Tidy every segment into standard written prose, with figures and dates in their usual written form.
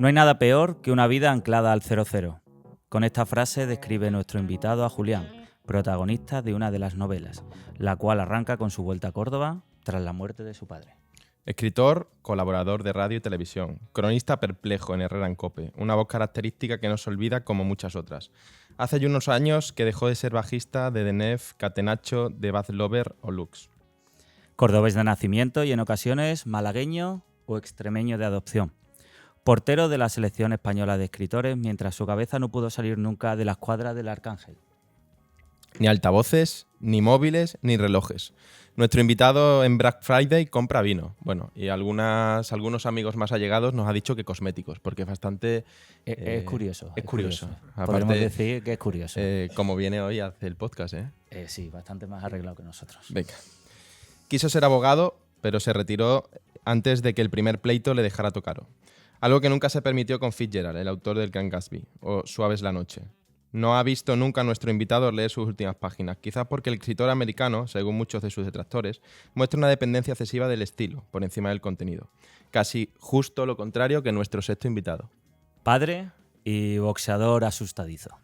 No hay nada peor que una vida anclada al 00. Con esta frase describe nuestro invitado a Julián, protagonista de una de las novelas, la cual arranca con su vuelta a Córdoba tras la muerte de su padre. Escritor, colaborador de radio y televisión, cronista perplejo en Herrera en Cope, una voz característica que no se olvida como muchas otras. Hace ya unos años que dejó de ser bajista de The Nef, Catenaccio, The Bad Lover o Lux. Cordobés de nacimiento y en ocasiones malagueño o extremeño de adopción. Portero de la selección española de escritores, mientras su cabeza no pudo salir nunca de la escuadra del Arcángel. Ni altavoces, ni móviles, ni relojes. Nuestro invitado en Black Friday compra vino. Bueno, y algunos amigos más allegados nos ha dicho que cosméticos, porque es bastante... Es curioso. Es curioso. Podemos decir que es curioso. Como viene hoy a hacer el podcast, ¿eh? Sí, bastante más arreglado que nosotros. Venga. Quiso ser abogado, pero se retiró antes de que el primer pleito le dejara tocaro. Algo que nunca se permitió con Fitzgerald, el autor del Gran Gatsby, o Suave es la noche. No ha visto nunca a nuestro invitado leer sus últimas páginas, quizás porque el escritor americano, según muchos de sus detractores, muestra una dependencia excesiva del estilo, por encima del contenido. Casi justo lo contrario que nuestro sexto invitado. Padre y boxeador asustadizo.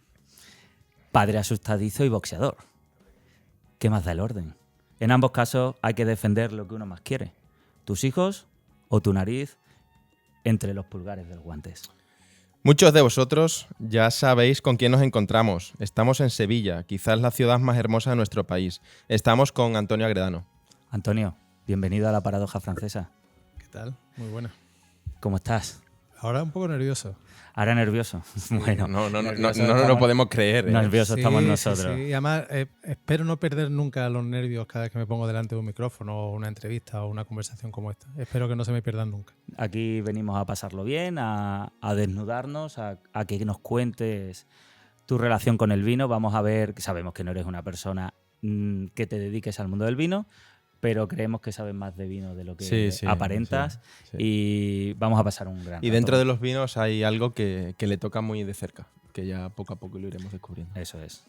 Padre asustadizo y boxeador. ¿Qué más da el orden? En ambos casos hay que defender lo que uno más quiere. Tus hijos o tu nariz entre los pulgares de los guantes. Muchos de vosotros ya sabéis con quién nos encontramos. Estamos en Sevilla, quizás la ciudad más hermosa de nuestro país. Estamos con Antonio Agredano. Antonio, bienvenido a La Paradoja Francesa. ¿Qué tal? Muy buena. ¿Cómo estás? Ahora un poco nervioso. Ahora nervioso. Bueno, No lo podemos creer. Nerviosos estamos nosotros. Sí. Y además espero no perder nunca los nervios cada vez que me pongo delante de un micrófono o una entrevista o una conversación como esta. Espero que no se me pierdan nunca. Aquí venimos a pasarlo bien, a desnudarnos, a que nos cuentes tu relación con el vino. Vamos a ver, sabemos que no eres una persona que te dediques al mundo del vino, pero creemos que sabes más de vino de lo que aparentas sí. Y vamos a pasar un gran rato. Y dentro de los vinos hay algo que le toca muy de cerca, que ya poco a poco lo iremos descubriendo. Eso es.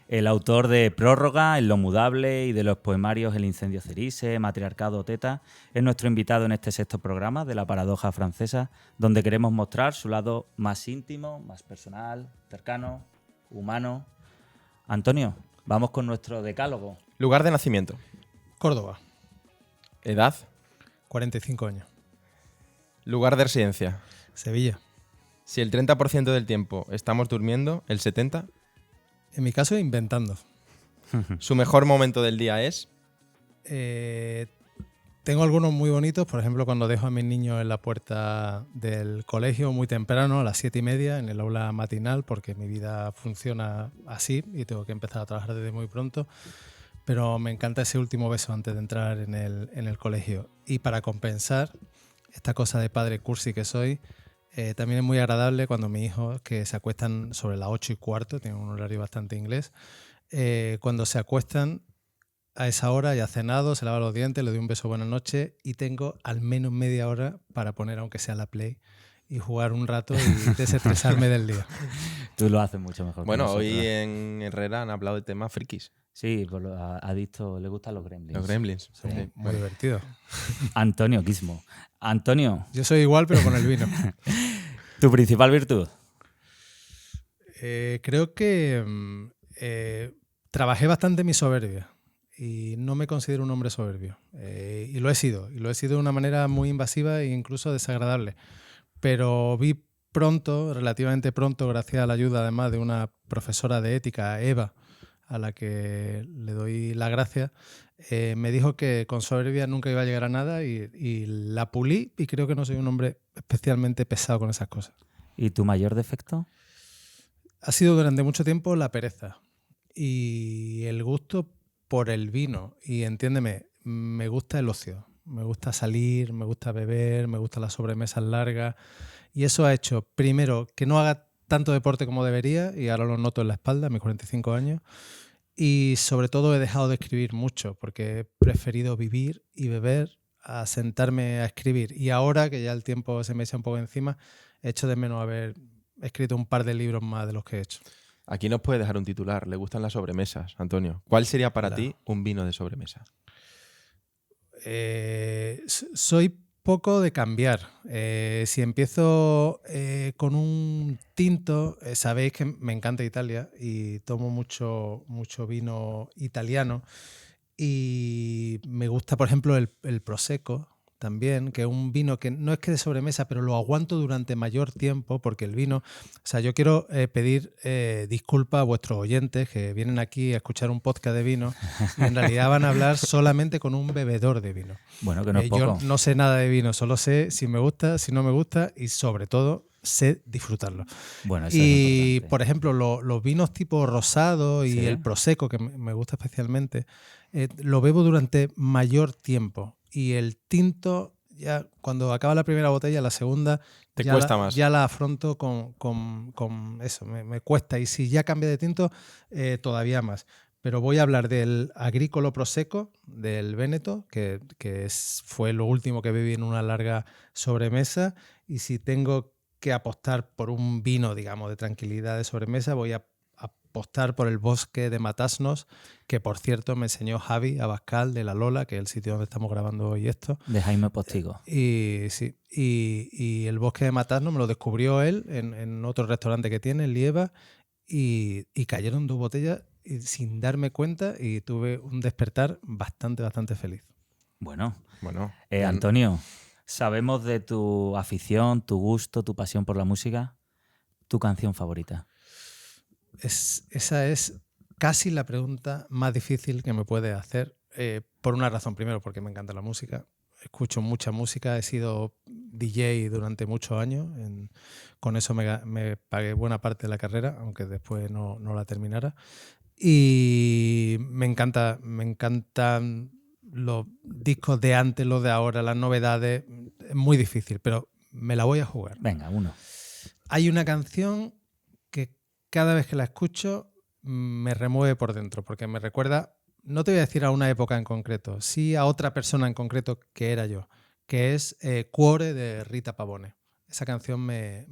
El autor de Prórroga, En lo mudable y de los poemarios El incendio Cerise, Matriarcado Teta, es nuestro invitado en este sexto programa de La Paradoja Francesa, donde queremos mostrar su lado más íntimo, más personal, cercano, humano. Antonio, vamos con nuestro decálogo. Lugar de nacimiento. Córdoba. Edad. 45 años. Lugar de residencia. Sevilla. Si el 30% del tiempo estamos durmiendo, ¿el 70%? En mi caso, inventando. ¿Su mejor momento del día es? Tengo algunos muy bonitos, por ejemplo, cuando dejo a mis niños en la puerta del colegio muy temprano, a las 7:30, en el aula matinal, porque mi vida funciona así y tengo que empezar a trabajar desde muy pronto. Pero me encanta ese último beso antes de entrar en el colegio. Y para compensar esta cosa de padre cursi que soy, también es muy agradable cuando mis hijos, que se acuestan sobre las 8:15, tienen un horario bastante inglés, cuando se acuestan a esa hora, ya cenado, se lava los dientes, le doy un beso buenas noches y tengo al menos media hora para poner, aunque sea la Play, y jugar un rato y desestresarme del día. Tú lo haces mucho mejor. Bueno, hoy en Herrera han hablado de temas frikis. Sí, pues le gustan los gremlins. Los gremlins. Sí, muy divertido. Antonio Gizmo. Antonio. Yo soy igual, pero con el vino. ¿Tu principal virtud? Creo que trabajé bastante mi soberbia y no me considero un hombre soberbio. Y lo he sido. Y lo he sido de una manera muy invasiva e incluso desagradable. Pero vi pronto, relativamente pronto, gracias a la ayuda además de una profesora de ética, Eva, a la que le doy las gracias, me dijo que con soberbia nunca iba a llegar a nada y la pulí y creo que no soy un hombre especialmente pesado con esas cosas. ¿Y tu mayor defecto? Ha sido durante mucho tiempo la pereza y el gusto por el vino. Y entiéndeme, me gusta el ocio, me gusta salir, me gusta beber, me gustan las sobremesas largas y eso ha hecho, primero, que no haga tanto deporte como debería y ahora lo noto en la espalda, a mis 45 años. Y sobre todo he dejado de escribir mucho porque he preferido vivir y beber a sentarme a escribir. Y ahora que ya el tiempo se me echa un poco encima, echo de menos haber escrito un par de libros más de los que he hecho. Aquí nos puede dejar un titular. Le gustan las sobremesas, Antonio. ¿Cuál sería para ti un vino de sobremesa? Soy poco de cambiar. Si empiezo con un tinto, sabéis que me encanta Italia y tomo mucho vino italiano. Y me gusta, por ejemplo, el Prosecco también, que es un vino que no es que de sobremesa, pero lo aguanto durante mayor tiempo porque el vino... O sea, yo quiero pedir disculpas a vuestros oyentes que vienen aquí a escuchar un podcast de vino y en realidad van a hablar solamente con un bebedor de vino. Bueno, que no es Yo poco. no sé nada de vino, solo sé si me gusta, si no me gusta y sobre todo sé disfrutarlo. Bueno, eso es Y, importante. por ejemplo, los vinos tipo rosado y Sí. el Prosecco, que me gusta especialmente, lo bebo durante mayor tiempo. Y el tinto, ya cuando acaba la primera botella, la segunda, Te cuesta más. ya la afronto con eso, me cuesta. Y si ya cambia de tinto, todavía más. Pero voy a hablar del Agricolo Prosecco, del Véneto, que fue lo último que bebí en una larga sobremesa. Y si tengo que apostar por un vino, digamos, de tranquilidad de sobremesa, voy a apostar por el Bosque de Matasnos, que por cierto me enseñó Javi Abascal de La Lola, que es el sitio donde estamos grabando hoy esto. De Jaime Postigo. Y sí, y el Bosque de Matasnos me lo descubrió él en otro restaurante que tiene, en Lieva, y cayeron 2 botellas sin darme cuenta y tuve un despertar bastante feliz. Bueno, Bueno, Antonio, sabemos de tu afición, tu gusto, tu pasión por la música. ¿Tu canción favorita? Esa es casi la pregunta más difícil que me puedes hacer, por una razón. Primero, porque me encanta la música. Escucho mucha música, he sido DJ durante muchos años. Con eso me pagué buena parte de la carrera, aunque después no la terminara. Y me encantan los discos de antes, los de ahora, las novedades. Es muy difícil, pero me la voy a jugar. Venga, uno. Hay una canción que cada vez que la escucho me remueve por dentro, porque me recuerda, no te voy a decir a una época en concreto, sí a otra persona en concreto que era yo, que es Cuore de Rita Pavone. Esa canción me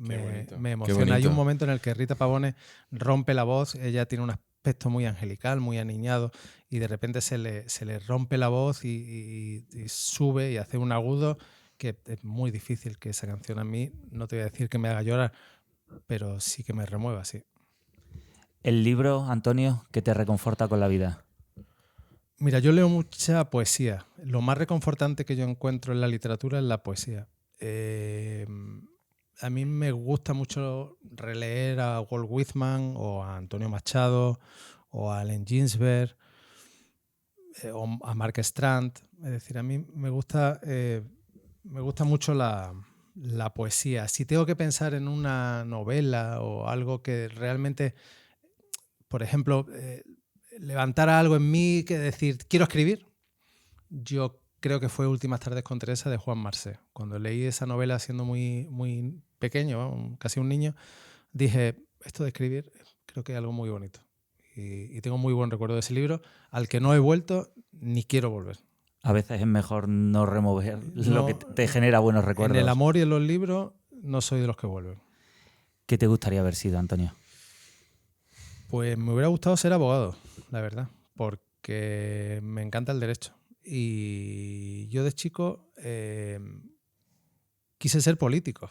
emociona. Hay un momento en el que Rita Pavone rompe la voz, ella tiene un aspecto muy angelical, muy aniñado, y de repente se le rompe la voz y sube y hace un agudo que es muy difícil que esa canción a mí, no te voy a decir que me haga llorar, pero sí que me remueva, sí. ¿El libro, Antonio, que te reconforta con la vida? Mira, yo leo mucha poesía. Lo más reconfortante que yo encuentro en la literatura es la poesía. A mí me gusta mucho releer a Walt Whitman o a Antonio Machado o a Allen Ginsberg o a Mark Strand. Es decir, a mí me gusta mucho la poesía. Si tengo que pensar en una novela o algo que realmente, por ejemplo, levantara algo en mí que decir, quiero escribir, yo creo que fue Últimas tardes con Teresa de Juan Marsé. Cuando leí esa novela siendo muy pequeño, casi un niño, dije, esto de escribir creo que es algo muy bonito. Y tengo muy buen recuerdo de ese libro, al que no he vuelto ni quiero volver. A veces es mejor no remover lo que te genera buenos recuerdos. En el amor y en los libros no soy de los que vuelven. ¿Qué te gustaría haber sido, Antonio? Pues me hubiera gustado ser abogado, la verdad, porque me encanta el derecho. Y yo de chico quise ser político.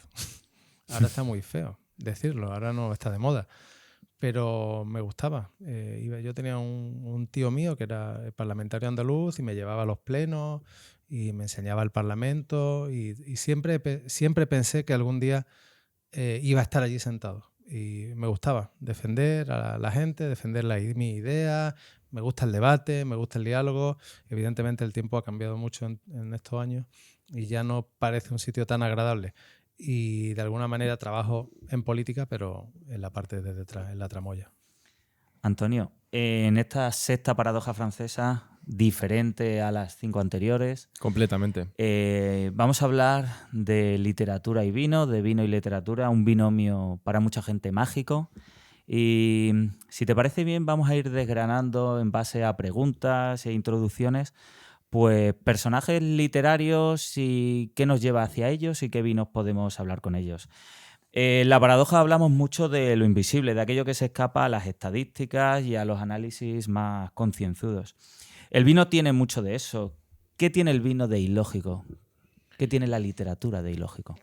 Ahora está muy feo decirlo, ahora no está de moda. Pero me gustaba. Yo tenía un tío mío que era parlamentario andaluz y me llevaba a los plenos y me enseñaba el Parlamento y siempre pensé que algún día iba a estar allí sentado. Y me gustaba defender a la gente, defender mi idea. Me gusta el debate, me gusta el diálogo. Evidentemente el tiempo ha cambiado mucho en estos años y ya no parece un sitio tan agradable. Y de alguna manera trabajo en política, pero en la parte de detrás, en la tramoya. Antonio, en esta sexta paradoja francesa, diferente a las 5 anteriores, completamente. Vamos a hablar de literatura y vino, de vino y literatura, un binomio para mucha gente mágico. Y si te parece bien, vamos a ir desgranando en base a preguntas e introducciones, pues personajes literarios y qué nos lleva hacia ellos y qué vinos podemos hablar con ellos. En la paradoja hablamos mucho de lo invisible, de aquello que se escapa a las estadísticas y a los análisis más concienzudos. El vino tiene mucho de eso. ¿Qué tiene el vino de ilógico? ¿Qué tiene la literatura de ilógico?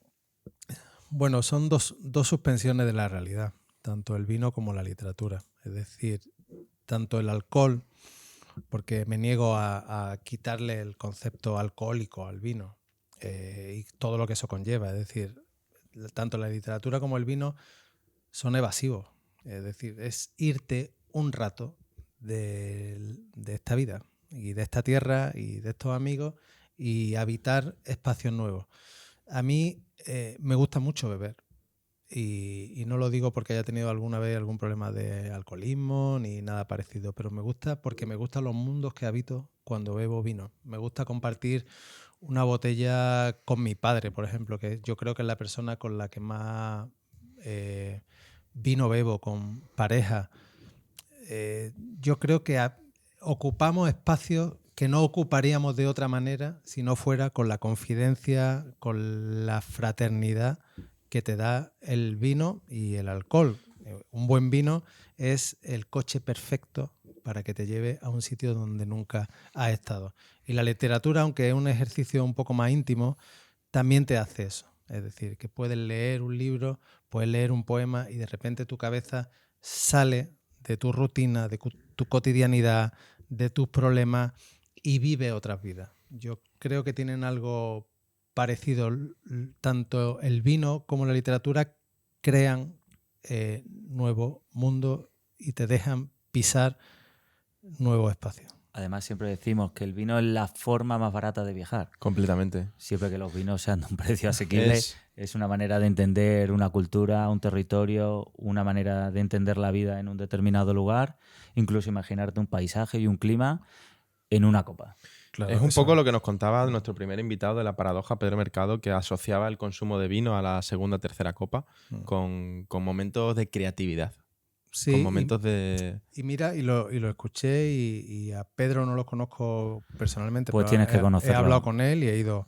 Bueno, son dos suspensiones de la realidad, tanto el vino como la literatura. Es decir, tanto el alcohol, porque me niego a quitarle el concepto alcohólico al vino y todo lo que eso conlleva. Es decir, tanto la literatura como el vino son evasivos. Es decir, es irte un rato de esta vida y de esta tierra y de estos amigos y habitar espacios nuevos. A mí me gusta mucho beber y no lo digo porque haya tenido alguna vez algún problema de alcoholismo ni nada parecido, pero me gusta porque me gustan los mundos que habito cuando bebo vino. Me gusta compartir una botella con mi padre, por ejemplo, que yo creo que es la persona con la que más vino bebo, con pareja. Yo creo que ocupamos espacios que no ocuparíamos de otra manera si no fuera con la confidencia, con la fraternidad que te da el vino y el alcohol. Un buen vino es el coche perfecto para que te lleve a un sitio donde nunca has estado. Y la literatura, aunque es un ejercicio un poco más íntimo, también te hace eso. Es decir, que puedes leer un libro, puedes leer un poema y de repente tu cabeza sale de tu rutina, de tu cotidianidad, de tus problemas y vive otras vidas. Yo creo que tienen algo parecido. Tanto el vino como la literatura crean nuevos mundos y te dejan pisar nuevos espacios. Además, siempre decimos que el vino es la forma más barata de viajar. Completamente. Siempre que los vinos sean de un precio asequible, es una manera de entender una cultura, un territorio, una manera de entender la vida en un determinado lugar, incluso imaginarte un paisaje y un clima en una copa. Claro, es un poco lo que nos contaba nuestro primer invitado de La Paradoja, Pedro Mercado, que asociaba el consumo de vino a la segunda o tercera copa con momentos de creatividad. Sí, con momentos de... Y mira, y lo escuché y a Pedro no lo conozco personalmente. Pues tienes que conocerlo. He hablado con él y he ido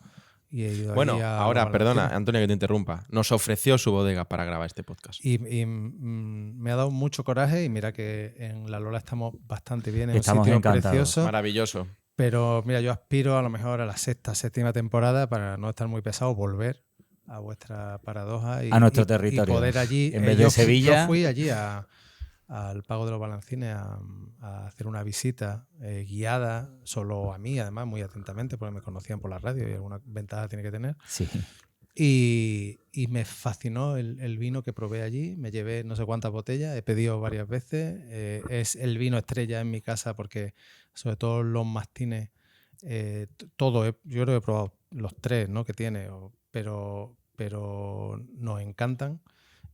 bueno, ahora, perdona, Antonio, que te interrumpa. Nos ofreció su bodega para grabar este podcast. Y me ha dado mucho coraje y mira que en La Lola estamos bastante bien. Estamos un sitio encantados. Precioso. Maravilloso. Pero mira, yo aspiro a lo mejor a la sexta, séptima temporada para no estar muy pesado, volver a vuestra paradoja y a nuestro territorio. Y poder allí. En vez de Sevilla. Yo fui allí al Pago de los Balancines a hacer una visita guiada, solo a mí, además, muy atentamente, porque me conocían por la radio y alguna ventaja tiene que tener. Sí. Y me fascinó el vino que probé allí. Me llevé no sé cuántas botellas, he pedido varias veces. Es el vino estrella en mi casa porque, sobre todo los mastines, yo creo que he probado los tres, ¿no?, que tiene, pero nos encantan.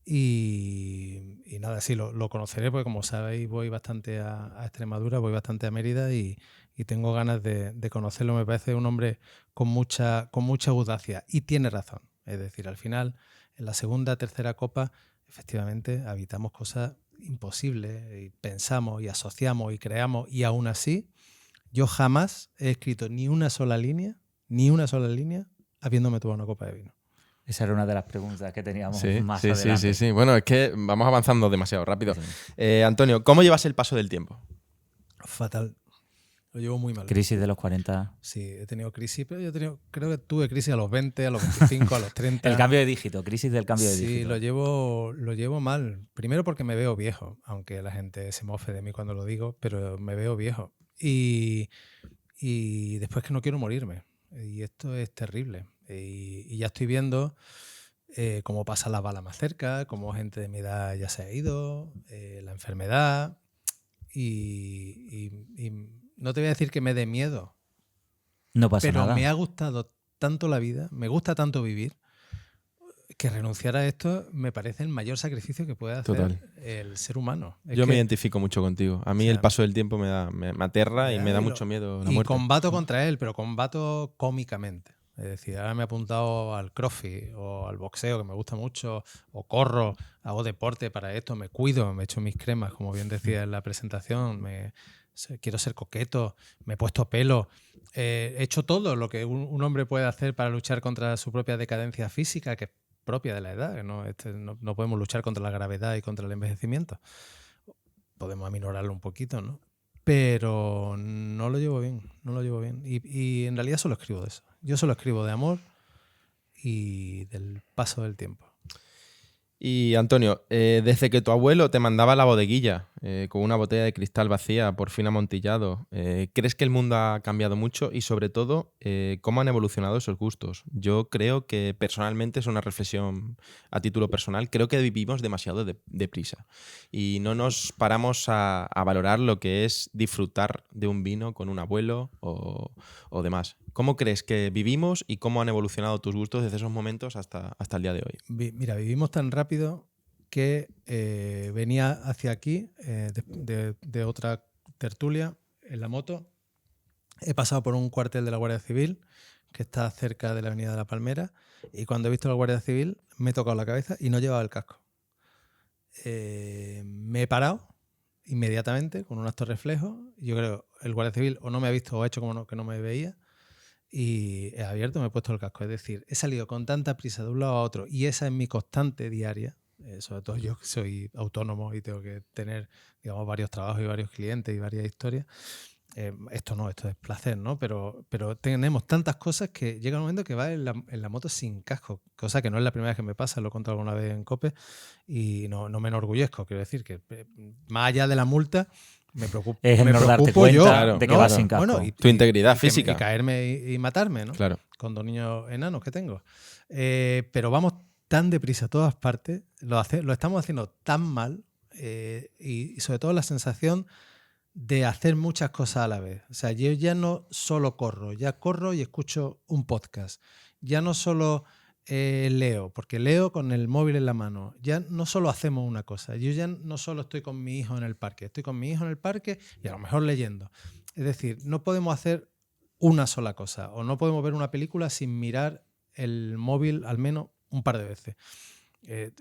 Y nada, sí, lo conoceré porque, como sabéis, voy bastante a Extremadura, voy bastante a Mérida y tengo ganas de conocerlo. Me parece un hombre con mucha audacia y tiene razón. Es decir, al final, en la segunda, tercera copa, efectivamente, habitamos cosas imposibles y pensamos y asociamos y creamos, y aún así, yo jamás he escrito ni una sola línea habiéndome tomado una copa de vino. Esa era una de las preguntas que teníamos más adelante. Sí. Bueno, es que vamos avanzando demasiado rápido. Sí. Antonio, ¿cómo llevas el paso del tiempo? Fatal. Lo llevo muy mal. ¿Crisis de los 40? Sí, he tenido crisis, pero creo que tuve crisis a los 20, a los 25, a los 30. El cambio de dígito, crisis del cambio de dígito. Sí, lo llevo mal. Primero porque me veo viejo, aunque la gente se mofe de mí cuando lo digo, pero me veo viejo. Y después que no quiero morirme. Y esto es terrible. Y ya estoy viendo cómo pasan las balas más cerca, cómo gente de mi edad ya se ha ido, la enfermedad. Y no te voy a decir que me dé miedo. No pasa nada. Pero me ha gustado tanto la vida, me gusta tanto vivir, que renunciar a esto me parece el mayor sacrificio que puede hacer el ser humano. Yo me identifico mucho contigo. A mí el paso del tiempo me aterra y me da mucho miedo la muerte. Y combato contra él, pero combato cómicamente. Es decir, ahora me he apuntado al crossfit o al boxeo, que me gusta mucho, o corro, hago deporte para esto, me cuido, me echo mis cremas, como bien decía en la presentación, quiero ser coqueto, me he puesto pelo, he hecho todo lo que un hombre puede hacer para luchar contra su propia decadencia física, que es propia de la edad, que no podemos luchar contra la gravedad y contra el envejecimiento. Podemos aminorarlo un poquito, ¿no? Pero no lo llevo bien. Y en realidad solo escribo de eso. Yo solo escribo de amor, y del paso del tiempo. Y Antonio, desde que tu abuelo te mandaba a la bodeguilla con una botella de cristal vacía, por fin amontillado, ¿crees que el mundo ha cambiado mucho? Y sobre todo, ¿cómo han evolucionado esos gustos? Yo creo que personalmente, es una reflexión a título personal, creo que vivimos demasiado deprisa y no nos paramos a valorar lo que es disfrutar de un vino con un abuelo o demás. ¿Cómo crees que vivimos y cómo han evolucionado tus gustos desde esos momentos hasta el día de hoy? Mira, vivimos tan rápido que venía hacia aquí de otra tertulia en la moto. He pasado por un cuartel de la Guardia Civil que está cerca de la Avenida de la Palmera y cuando he visto a la Guardia Civil me he tocado la cabeza y no llevaba el casco. Me he parado inmediatamente con un acto reflejo. Yo creo que el Guardia Civil o no me ha visto o ha hecho como que no me veía. Y he abierto, me he puesto el casco. Es decir, he salido con tanta prisa de un lado a otro y esa es mi constante diaria. Sobre todo yo que soy autónomo y tengo que tener, digamos, varios trabajos y varios clientes y varias historias. Esto es placer, ¿no? Pero tenemos tantas cosas que llega un momento que vas en la moto sin casco, cosa que no es la primera vez que me pasa, lo he contado alguna vez en COPE y no me enorgullezco. Quiero decir que más allá de la multa, me preocupo. Es el me no darte preocupo cuenta yo, de que ¿no? vas sin casco. Bueno, Tu integridad y física. Y caerme y matarme, ¿no? Claro. Con 2 niños enanos que tengo. Pero vamos tan deprisa a todas partes, lo estamos haciendo tan mal y sobre todo la sensación de hacer muchas cosas a la vez. O sea, yo ya no solo corro, ya corro y escucho un podcast. Ya no solo leo, porque leo con el móvil en la mano. Ya no solo hacemos una cosa. Yo ya no solo estoy con mi hijo en el parque, estoy con mi hijo en el parque y a lo mejor leyendo. Es decir, no podemos hacer una sola cosa o no podemos ver una película sin mirar el móvil al menos un par de veces.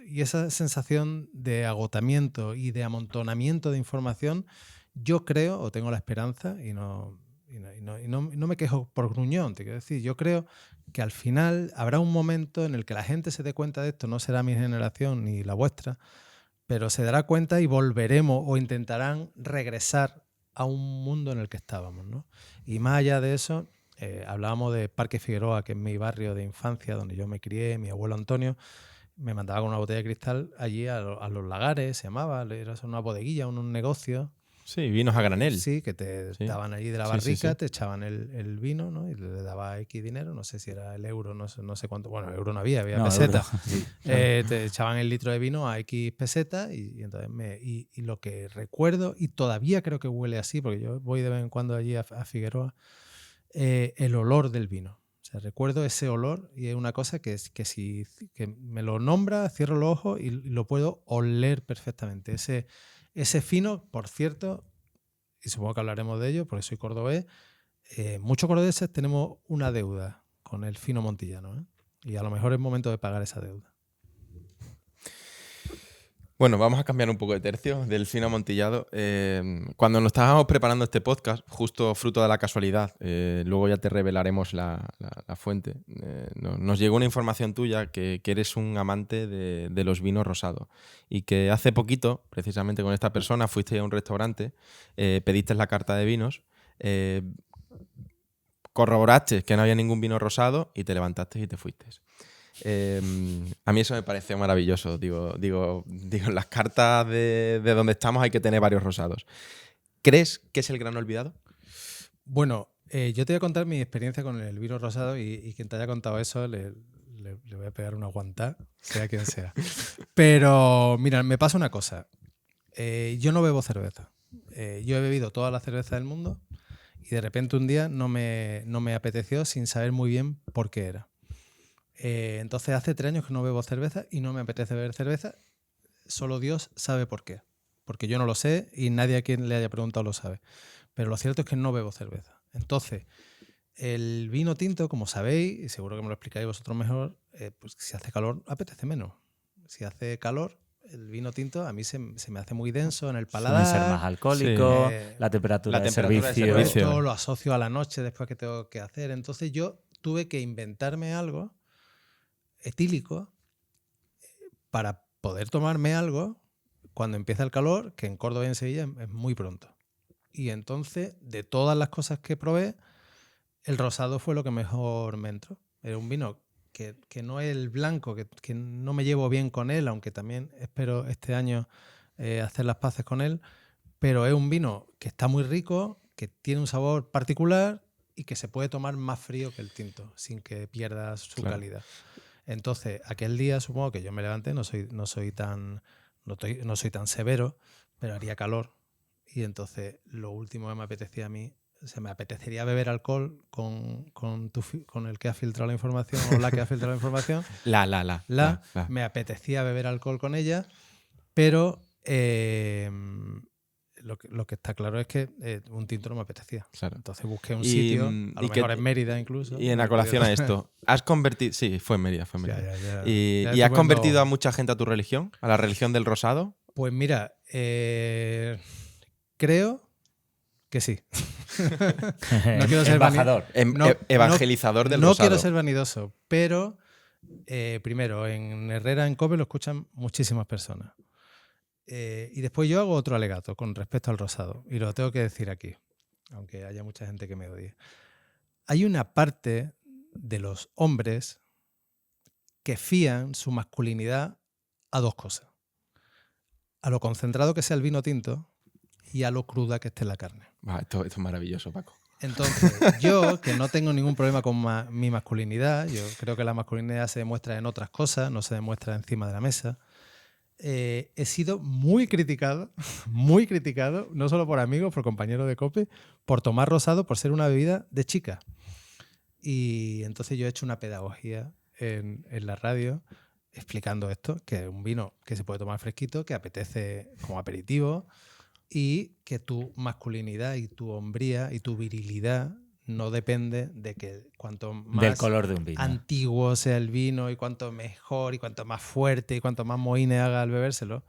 Y esa sensación de agotamiento y de amontonamiento de información, yo creo, o tengo la esperanza, y no me quejo por gruñón, te quiero decir, yo creo que al final habrá un momento en el que la gente se dé cuenta de esto, no será mi generación ni la vuestra, pero se dará cuenta y volveremos o intentarán regresar a un mundo en el que estábamos, ¿no? Y más allá de eso, hablábamos de Parque Figueroa, que es mi barrio de infancia, donde yo me crié, mi abuelo Antonio me mandaba con una botella de cristal allí a los lagares, se llamaba, era una bodeguilla, un negocio. Sí, vinos a granel. Sí, que te daban allí de la barrica, te echaban el vino, ¿no? Y le daba X dinero, no sé si era el euro, no sé cuánto. Bueno, euro no había peseta. Te echaban el litro de vino a X peseta y entonces y lo que recuerdo, y todavía creo que huele así, porque yo voy de vez en cuando allí a Figueroa, el olor del vino. O sea, recuerdo ese olor y es una cosa que me lo nombra, cierro los ojos y lo puedo oler perfectamente. Ese fino, por cierto, y supongo que hablaremos de ello porque soy cordobés, muchos cordobeses tenemos una deuda con el fino montillano, ¿eh? Y a lo mejor es momento de pagar esa deuda. Bueno, vamos a cambiar un poco de tercio del fino amontillado. Cuando nos estábamos preparando este podcast, justo fruto de la casualidad, luego ya te revelaremos la fuente, nos llegó una información tuya que eres un amante de los vinos rosados y que hace poquito, precisamente con esta persona, fuiste a un restaurante, pediste la carta de vinos, corroboraste que no había ningún vino rosado y te levantaste y te fuiste. A mí eso me pareció maravilloso. Digo, en las cartas de donde estamos hay que tener varios rosados. ¿Crees que es el gran olvidado? Bueno, yo te voy a contar mi experiencia con el vino rosado y quien te haya contado eso le voy a pegar una guantada, sea quien sea. Pero mira, me pasa una cosa. Yo no bebo cerveza. Yo he bebido toda la cerveza del mundo y de repente un día no me apeteció sin saber muy bien por qué era. Entonces hace 3 años que no bebo cerveza y no me apetece beber cerveza. Solo Dios sabe por qué. Porque yo no lo sé y nadie a quien le haya preguntado lo sabe. Pero lo cierto es que no bebo cerveza. Entonces, el vino tinto, como sabéis, y seguro que me lo explicáis vosotros mejor, pues si hace calor apetece menos. Si hace calor, el vino tinto a mí se me hace muy denso en el paladar. Suelen ser más alcohólicos, la temperatura de servicio. Esto lo asocio a la noche después que tengo que hacer. Entonces yo tuve que inventarme algo etílico para poder tomarme algo cuando empieza el calor, que en Córdoba y en Sevilla es muy pronto. Y entonces, de todas las cosas que probé, el rosado fue lo que mejor me entró. Era un vino que no es el blanco, que no me llevo bien con él, aunque también espero este año hacer las paces con él, pero es un vino que está muy rico, que tiene un sabor particular y que se puede tomar más frío que el tinto, sin que pierda su calidad. Entonces, aquel día supongo que yo me levanté, no soy tan severo, pero haría calor. Y entonces lo último que me apetecía a mí, me apetecería beber alcohol con el que ha filtrado la información o la que ha filtrado la información. Me apetecía beber alcohol con ella, pero lo que está claro es que un tinto no me apetecía. Claro. Entonces busqué un sitio, a lo mejor en Mérida incluso. Y en colación a esto, ¿has convertido...? Sí, fue en Mérida. ¿Y has convertido a mucha gente a tu religión? ¿A la religión del rosado? Pues mira, creo que sí. No quiero ser embajador. Evangelizador del rosado. No quiero ser vanidoso, pero primero, en Herrera, en COPE, lo escuchan muchísimas personas. Y después yo hago otro alegato con respecto al rosado, y lo tengo que decir aquí, aunque haya mucha gente que me odie. Hay una parte de los hombres que fían su masculinidad a dos cosas: a lo concentrado que sea el vino tinto y a lo cruda que esté la carne. Esto es maravilloso, Paco. Entonces, yo, que no tengo ningún problema con mi masculinidad, yo creo que la masculinidad se demuestra en otras cosas, no se demuestra encima de la mesa. He sido muy criticado, no solo por amigos, por compañeros de COPE, por tomar rosado por ser una bebida de chica. Y entonces yo he hecho una pedagogía en la radio explicando esto, que es un vino que se puede tomar fresquito, que apetece como aperitivo y que tu masculinidad y tu hombría y tu virilidad no depende de que cuanto más del color de un vino, antiguo sea el vino y cuanto mejor y cuanto más fuerte y cuanto más mohine haga al bebérselo,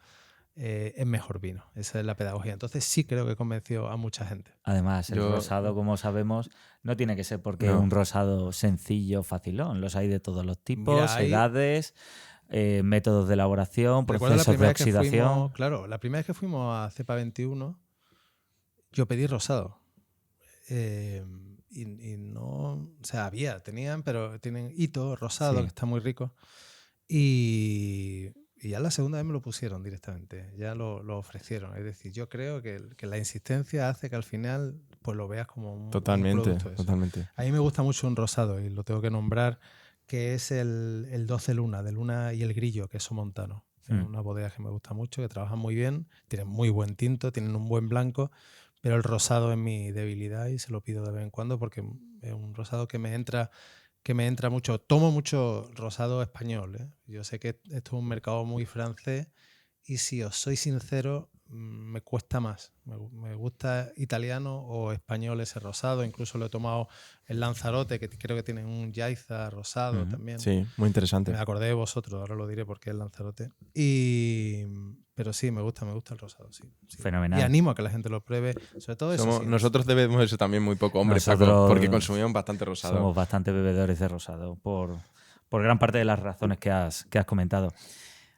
es mejor vino. Esa es la pedagogía. Entonces sí creo que convenció a mucha gente. Además, el rosado, como sabemos, no tiene que ser porque es un rosado sencillo, facilón. Los hay de todos los tipos, edades, métodos de elaboración, procesos de oxidación. Claro, la primera vez que fuimos a Cepa 21, yo pedí rosado. Y no, o sea, tenían, pero tienen hito rosado, sí, que está muy rico. Y ya la segunda vez me lo pusieron directamente, ya lo ofrecieron. Es decir, yo creo que la insistencia hace que al final pues lo veas como un producto. Totalmente. A mí me gusta mucho un rosado, y lo tengo que nombrar, que es el 12 Luna, de Luna y el Grillo, que es somontano. Es una bodega que me gusta mucho, que trabajan muy bien, tienen muy buen tinto, tienen un buen blanco, pero el rosado es mi debilidad y se lo pido de vez en cuando porque es un rosado que me entra mucho. Tomo mucho rosado español, ¿eh? Yo sé que esto es un mercado muy francés y, si os soy sincero, me cuesta más. Me gusta italiano o español ese rosado. Incluso lo he tomado en Lanzarote, que creo que tienen un Yaiza rosado también. Sí, muy interesante. Me acordé de vosotros, ahora lo diré porque es Lanzarote. Pero sí, me gusta el rosado, sí. Fenomenal. Y animo a que la gente lo pruebe, sobre todo eso. Sí, nosotros debemos eso también muy poco, hombre, Paco, porque consumimos bastante rosado. Somos bastante bebedores de rosado, por gran parte de las razones que has comentado.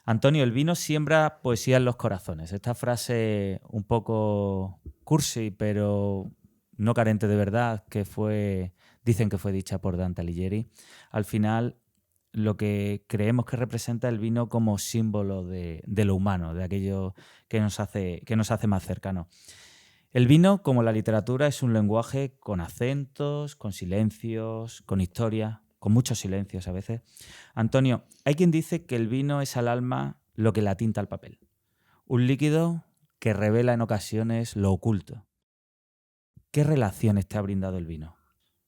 Antonio, el vino siembra poesía en los corazones. Esta frase un poco cursi, pero no carente de verdad, dicen que fue dicha por Dante Alighieri. Al final, lo que creemos que representa el vino como símbolo de lo humano, de aquello que nos hace más cercanos. El vino, como la literatura, es un lenguaje con acentos, con silencios, con historia, con muchos silencios a veces. Antonio, hay quien dice que el vino es al alma lo que la tinta al papel. Un líquido que revela en ocasiones lo oculto. ¿Qué relaciones te ha brindado el vino?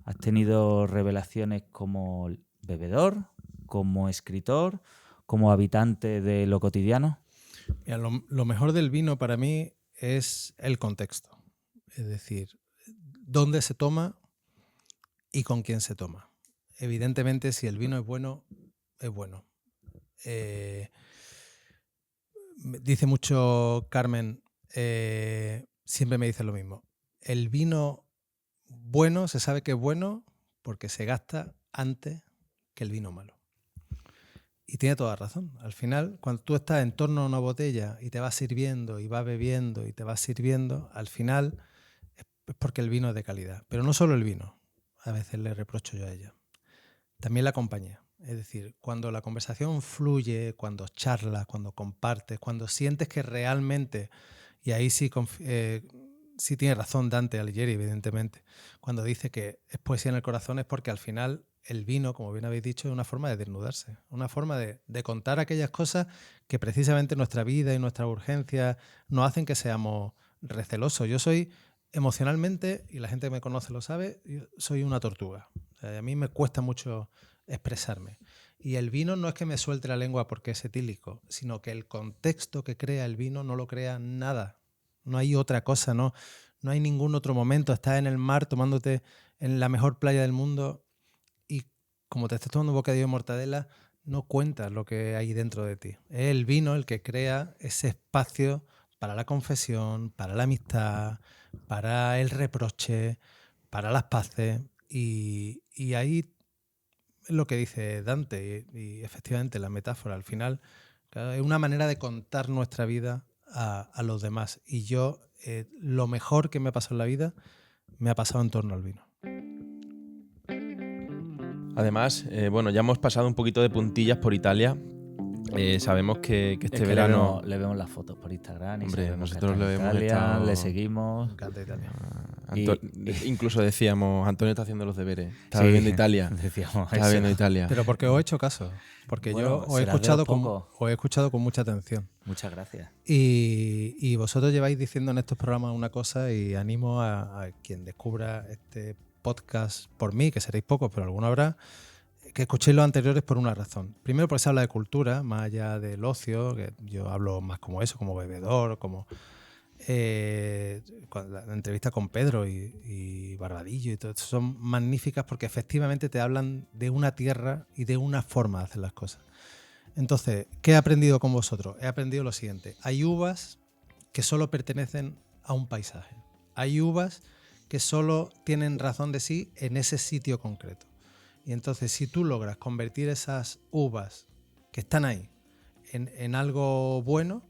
¿Has tenido revelaciones como bebedor, como escritor, como habitante de lo cotidiano? Mira, lo mejor del vino para mí es el contexto. Es decir, dónde se toma y con quién se toma. Evidentemente, si el vino es bueno, es bueno. Dice mucho Carmen, siempre me dice lo mismo. El vino bueno se sabe que es bueno porque se gasta antes que el vino malo. Y tiene toda razón. Al final, cuando tú estás en torno a una botella y te vas sirviendo y vas bebiendo y te vas sirviendo, al final es porque el vino es de calidad. Pero no solo el vino, a veces le reprocho yo a ella. También la compañía. Es decir, cuando la conversación fluye, cuando charlas, cuando compartes, cuando sientes que realmente, y ahí sí, sí tiene razón Dante Alighieri, evidentemente, cuando dice que es poesía en el corazón es porque al final el vino, como bien habéis dicho, es una forma de desnudarse, una forma de contar aquellas cosas que precisamente nuestra vida y nuestra urgencia nos hacen que seamos recelosos. Yo soy emocionalmente, y la gente que me conoce lo sabe, yo soy una tortuga. O sea, a mí me cuesta mucho expresarme. Y el vino no es que me suelte la lengua porque es etílico, sino que el contexto que crea el vino no lo crea nada. No hay otra cosa, no hay ningún otro momento. Estás en el mar tomándote en la mejor playa del mundo y como te estés tomando un bocadillo de mortadela, no cuentas lo que hay dentro de ti. Es el vino el que crea ese espacio para la confesión, para la amistad, para el reproche, para las paces. Y ahí es lo que dice Dante. Y efectivamente la metáfora al final, claro, es una manera de contar nuestra vida a los demás. Y yo, lo mejor que me ha pasado en la vida, me ha pasado en torno al vino. Además, bueno, ya hemos pasado un poquito de puntillas por Italia. Sabemos que este Es que verano... le vemos las fotos por Instagram. Y Hombre, sabemos que nosotros está en lo hemos Italia, estado... le seguimos. Me encanta Italia. Incluso decíamos, Antonio está haciendo los deberes. Está Sí, viendo Italia. Decíamos Está eso. viendo Italia. Pero porque os he hecho caso. Porque Bueno, yo os he escuchado con mucha atención. Muchas gracias. Y vosotros lleváis diciendo en estos programas una cosa y animo a quien descubra este podcast por mí, que seréis pocos, pero alguno habrá, que escuchéis los anteriores por una razón. Primero porque se habla de cultura, más allá del ocio, que yo hablo más como eso, como bebedor, como la entrevista con Pedro y Barbadillo y todo eso son magníficas porque efectivamente te hablan de una tierra y de una forma de hacer las cosas. Entonces, ¿qué he aprendido con vosotros? He aprendido lo siguiente. Hay uvas que solo pertenecen a un paisaje. Hay uvas que solo tienen razón de sí en ese sitio concreto. Y entonces, si tú logras convertir esas uvas que están ahí en algo bueno,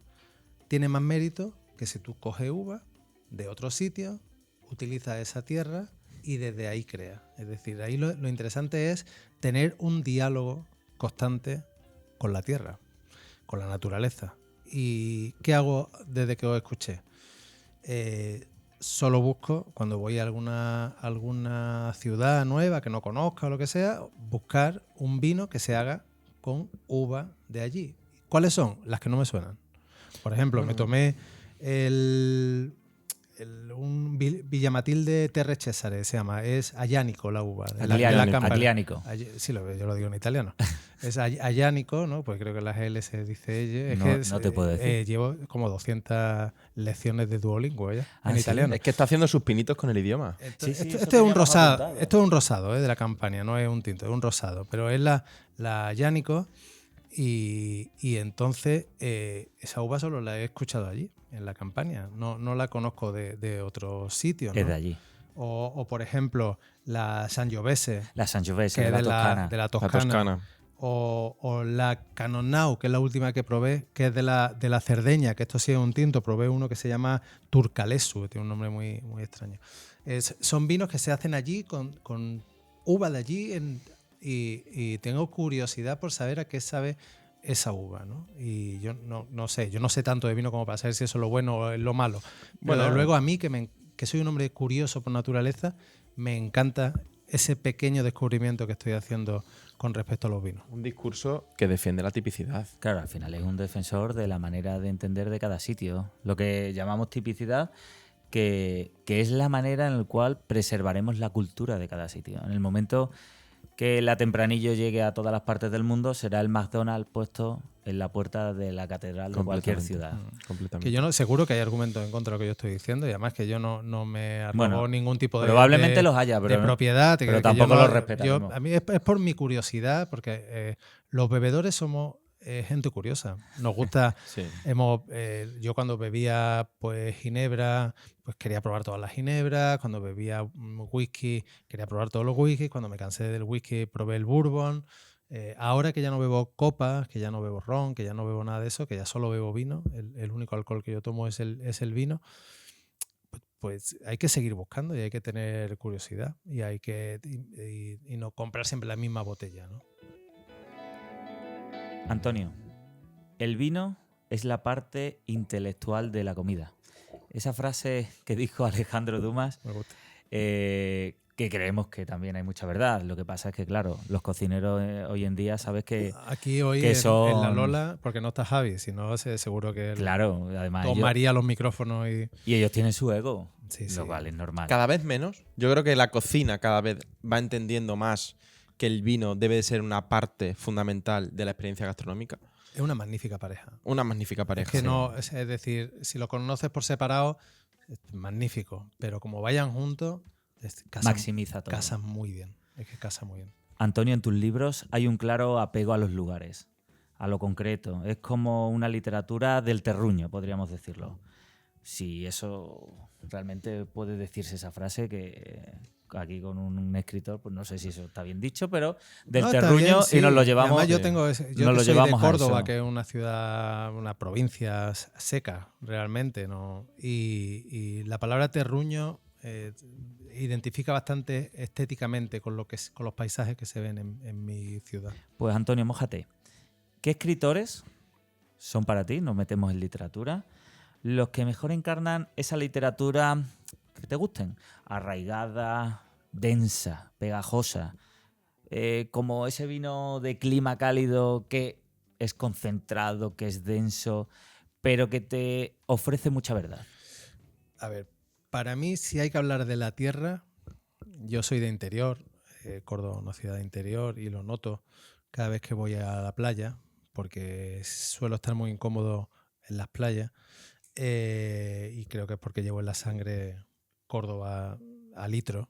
tiene más mérito que si tú coges uvas de otro sitio, utilizas esa tierra y desde ahí creas. Es decir, ahí lo interesante es tener un diálogo constante con la tierra, con la naturaleza. ¿Y qué hago desde que os escuché? Solo busco, cuando voy a alguna ciudad nueva que no conozca o lo que sea, buscar un vino que se haga con uva de allí. ¿Cuáles son? Las que no me suenan. Por ejemplo, me tomé un Villamatilde Terre Cesare, se llama, es Aglianico la uva. Aglianico. Sí, yo lo digo en italiano. Es Aglianico, ¿no? Pues creo que las L se dice ella. No te puedo decir. Llevo como 200 lecciones de Duolingo en ¿Sí? italiano. Es que está haciendo sus pinitos con el idioma. Esto es un rosado. Esto es un rosado de la Campania, no es un tinto, es un rosado. Pero es la Aglianico. Y entonces esa uva solo la he escuchado allí, en la Campania. No la conozco de otros sitios, ¿no? Es de allí. O por ejemplo, la Sangiovese. La Sangiovese, que de es Toscana. de la Toscana. O la Canonau, que es la última que probé, que es de la Cerdeña, que esto sí es un tinto. Probé uno que se llama Turcalesu, que tiene un nombre muy, muy extraño. Son vinos que se hacen allí con uva de allí y tengo curiosidad por saber a qué sabe esa uva, ¿no? Y yo no sé tanto de vino como para saber si eso es lo bueno o es lo malo. Bueno, luego a mí, que soy un hombre curioso por naturaleza, me encanta ese pequeño descubrimiento que estoy haciendo con respecto a los vinos. Un discurso que defiende la tipicidad. Claro, al final es un defensor de la manera de entender de cada sitio. Lo que llamamos tipicidad, que es la manera en la cual preservaremos la cultura de cada sitio. En el momento que la Tempranillo llegue a todas las partes del mundo, será el McDonald's puesto en la puerta de la catedral de cualquier ciudad. Completamente. Que seguro que hay argumentos en contra de lo que yo estoy diciendo y además que yo no me arrogo ningún tipo de probablemente los haya, pero de propiedad. Pero tampoco los respetamos. A mí es por mi curiosidad, porque los bebedores somos gente curiosa. Nos gusta. Sí. Yo cuando bebía pues ginebra, pues quería probar todas las ginebras. Cuando bebía whisky, quería probar todos los whiskies. Cuando me cansé del whisky, probé el bourbon. Ahora que ya no bebo copas, que ya no bebo ron, que ya no bebo nada de eso, que ya solo bebo vino, el único alcohol que yo tomo es el vino, pues hay que seguir buscando y hay que tener curiosidad y hay que y no comprar siempre la misma botella, ¿no? Antonio, el vino es la parte intelectual de la comida. Esa frase que dijo Alejandro Dumas, Me gusta. que creemos que también hay mucha verdad. Lo que pasa es que, claro, los cocineros hoy en día, sabes que Aquí hoy que en La son- Lola, porque no está Javi, si no, seguro que él claro, además tomaría los micrófonos y ellos tienen su ego, Sí, lo sí. cual es normal. Cada vez menos. Yo creo que la cocina cada vez va entendiendo más que el vino debe de ser una parte fundamental de la experiencia gastronómica. es una magnífica pareja. Una magnífica pareja. Es que sí. no, es decir, si lo conoces por separado, es magnífico, pero como vayan juntos, Maximiza todo. casan muy bien. Es que casan muy bien. Antonio, en tus libros hay un claro apego a los lugares, a lo concreto. Es como una literatura del terruño, podríamos decirlo. Si eso realmente puede decirse esa frase, que aquí con un escritor, pues no sé si eso está bien dicho, pero del No, está terruño bien, sí. y nos lo llevamos. Además, yo nos que lo soy llevamos de a Córdoba, eso. que es una ciudad, una provincia seca, realmente, ¿no? Y la palabra terruño identifica bastante estéticamente con con los paisajes que se ven en mi ciudad. Pues Antonio, mójate. ¿Qué escritores son para ti? Nos metemos en literatura. Los que mejor encarnan esa literatura que te gusten. Arraigada, densa, pegajosa. Como ese vino de clima cálido que es concentrado, que es denso, pero que te ofrece mucha verdad. A ver, para mí, si hay que hablar de la tierra, yo soy de interior, Córdoba, una ciudad de interior, y lo noto cada vez que voy a la playa, porque suelo estar muy incómodo en las playas, y creo que es porque llevo en la sangre Córdoba a litro.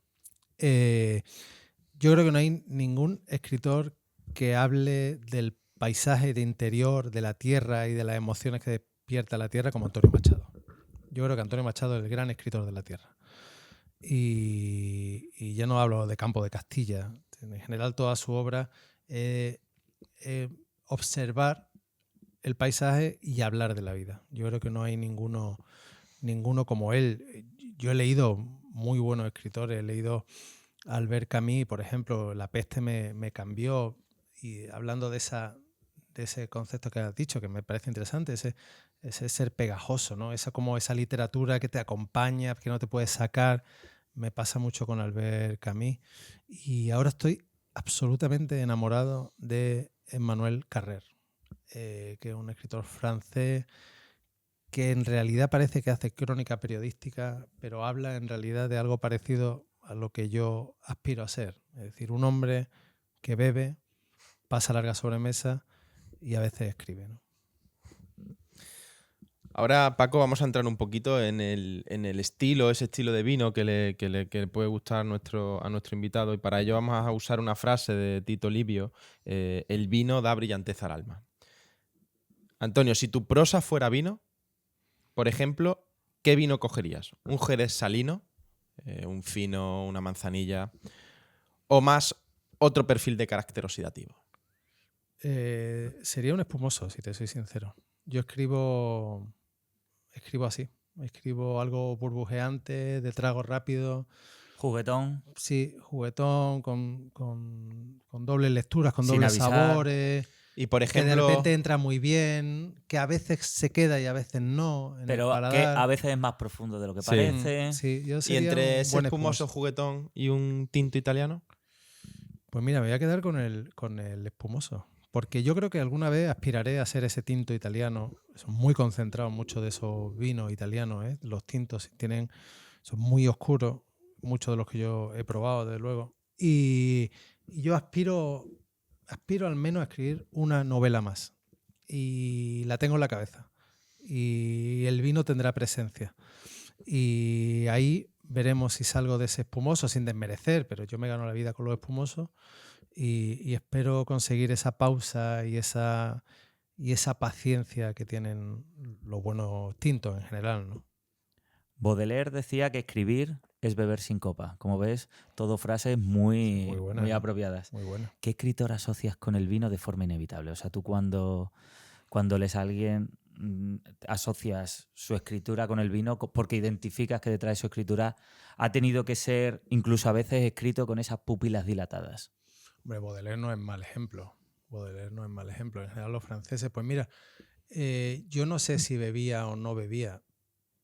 Yo creo que no hay ningún escritor que hable del paisaje de interior, de la tierra y de las emociones que despierta la tierra como Antonio Machado. Yo creo que Antonio Machado es el gran escritor de la tierra. Y ya no hablo de Campo de Castilla. En general, toda su obra observar el paisaje y hablar de la vida. Yo creo que no hay ninguno como él. Yo he leído muy buenos escritores. He leído a Albert Camus, por ejemplo, La peste me cambió. Y hablando de ese concepto que has dicho, que me parece interesante, ese ser pegajoso, ¿no? Esa literatura que te acompaña, que no te puedes sacar. Me pasa mucho con Albert Camus. Y ahora estoy absolutamente enamorado de Emmanuel Carrère, que es un escritor francés que en realidad parece que hace crónica periodística, pero habla en realidad de algo parecido a lo que yo aspiro a ser. Es decir, un hombre que bebe, pasa larga sobremesa y a veces escribe, ¿no? Ahora, Paco, vamos a entrar un poquito en el estilo, ese estilo de vino que le puede gustar a nuestro invitado. Y para ello vamos a usar una frase de Tito Livio: el vino da brillanteza al alma. Antonio, si tu prosa fuera vino, por ejemplo, ¿qué vino cogerías? ¿Un Jerez salino, un fino, una manzanilla, o más otro perfil de carácter oxidativo? Sería un espumoso, si te soy sincero. Yo escribo así. Escribo algo burbujeante, de trago rápido. Juguetón. Sí, juguetón, con dobles lecturas, con Sin dobles avisar. sabores. Y por Que de ejemplo, repente entra muy bien, que a veces se queda y a veces no. En Pero el que paladar. a veces es más profundo de lo que Sí. parece. Sí, yo y sería entre un ese buen espumoso espumoso. juguetón y un tinto italiano. Pues mira, me voy a quedar con el espumoso. Porque yo creo que alguna vez aspiraré a ser ese tinto italiano. Son muy concentrados muchos de esos vinos italianos, ¿eh? Los tintos son muy oscuros, muchos de los que yo he probado, desde luego. Y yo aspiro al menos a escribir una novela más. Y la tengo en la cabeza. Y el vino tendrá presencia. Y ahí veremos si salgo de ese espumoso sin desmerecer, pero yo me gano la vida con los espumosos y espero conseguir esa pausa y esa paciencia que tienen los buenos tintos en general, ¿no? Baudelaire decía que escribir es beber sin copa. Como ves, todo frases muy, Muy buena, muy ¿no? apropiadas. Muy bueno. ¿Qué escritor asocias con el vino de forma inevitable? O sea, tú cuando lees a alguien asocias su escritura con el vino porque identificas que detrás de su escritura ha tenido que ser incluso a veces escrito con esas pupilas dilatadas. Hombre, Baudelaire no es mal ejemplo. Baudelaire no es mal ejemplo. En general los franceses, pues mira, yo no sé si bebía o no bebía,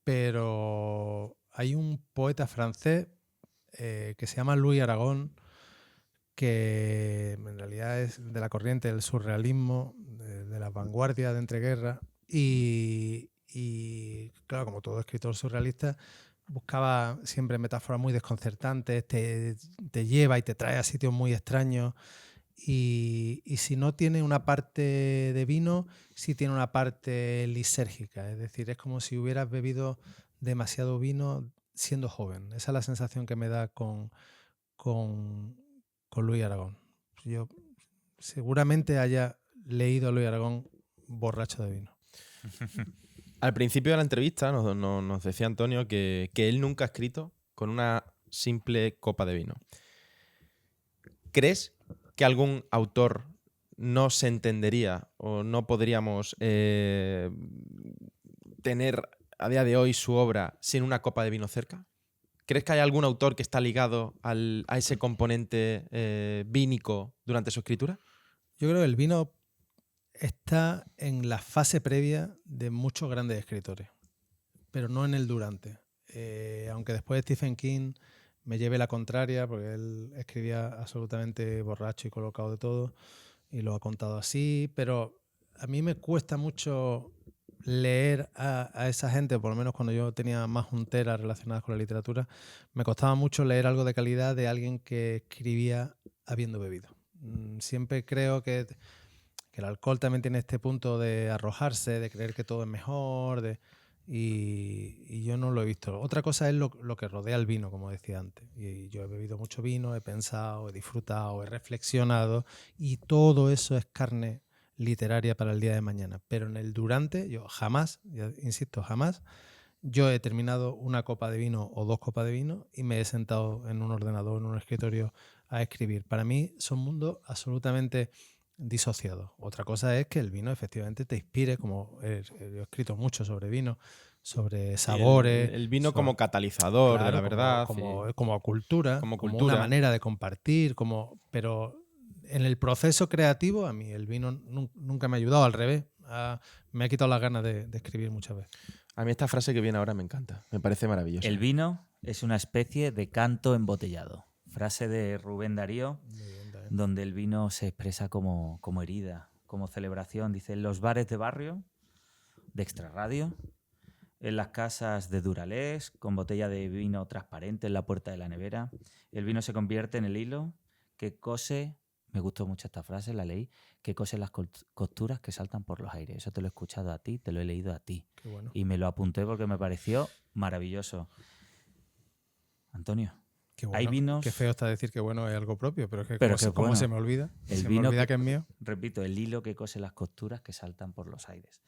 pero hay un poeta francés que se llama Louis Aragon, que en realidad es de la corriente del surrealismo, de la vanguardia de entreguerras, y claro, como todo escritor surrealista, buscaba siempre metáforas muy desconcertantes, te lleva y te trae a sitios muy extraños, y si no tiene una parte de vino, sí tiene una parte lisérgica, es decir, es como si hubieras bebido demasiado vino siendo joven. Esa es la sensación que me da con, con Luis Aragón. Yo seguramente haya leído a Luis Aragón borracho de vino. Al principio de la entrevista nos decía Antonio que él nunca ha escrito con una simple copa de vino. ¿Crees que algún autor no se entendería o no podríamos tener a día de hoy su obra sin una copa de vino cerca? ¿Crees que hay algún autor que está ligado a ese componente vínico durante su escritura? Yo creo que el vino está en la fase previa de muchos grandes escritores, pero no en el durante. Aunque después Stephen King me lleve la contraria, porque él escribía absolutamente borracho y colocado de todo, y lo ha contado así, pero a mí me cuesta mucho leer a esa gente, por lo menos cuando yo tenía más junteras relacionadas con la literatura, me costaba mucho leer algo de calidad de alguien que escribía habiendo bebido. Siempre creo que el alcohol también tiene este punto de arrojarse, de creer que todo es mejor, y yo no lo he visto. Otra cosa es lo que rodea el vino, como decía antes. Y yo he bebido mucho vino, he pensado, he disfrutado, he reflexionado, y todo eso es carne literaria para el día de mañana. Pero en el durante, yo jamás, insisto, jamás, yo he terminado una copa de vino o 2 copas de vino y me he sentado en un ordenador, en un escritorio a escribir. Para mí son mundos absolutamente disociados. Otra cosa es que el vino efectivamente te inspire, como he escrito mucho sobre vino, sobre sabores. El vino como catalizador, claro, de la verdad. como cultura, como como cultura. una manera de compartir, pero en el proceso creativo a mí el vino nunca me ha ayudado, al revés. Me ha quitado las ganas de escribir muchas veces. A mí esta frase que viene ahora me encanta, me parece maravillosa. El vino es una especie de canto embotellado. Frase de Rubén Darío, donde el vino se expresa como herida, como celebración. Dice, en los bares de barrio, de Extrarradio, en las casas de Duralés, con botella de vino transparente en la puerta de la nevera, el vino se convierte en el hilo que cose, me gustó mucho esta frase, la leí, que cose las costuras que saltan por los aires. Eso te lo he escuchado a ti, te lo he leído a ti. Qué bueno. Y me lo apunté porque me pareció maravilloso. Antonio, Qué bueno. hay vinos... Qué feo está decir que bueno es algo propio, pero es que Pero ¿cómo se me olvida? El se vino me olvida que es mío. Repito, el hilo que cose las costuras que saltan por los aires.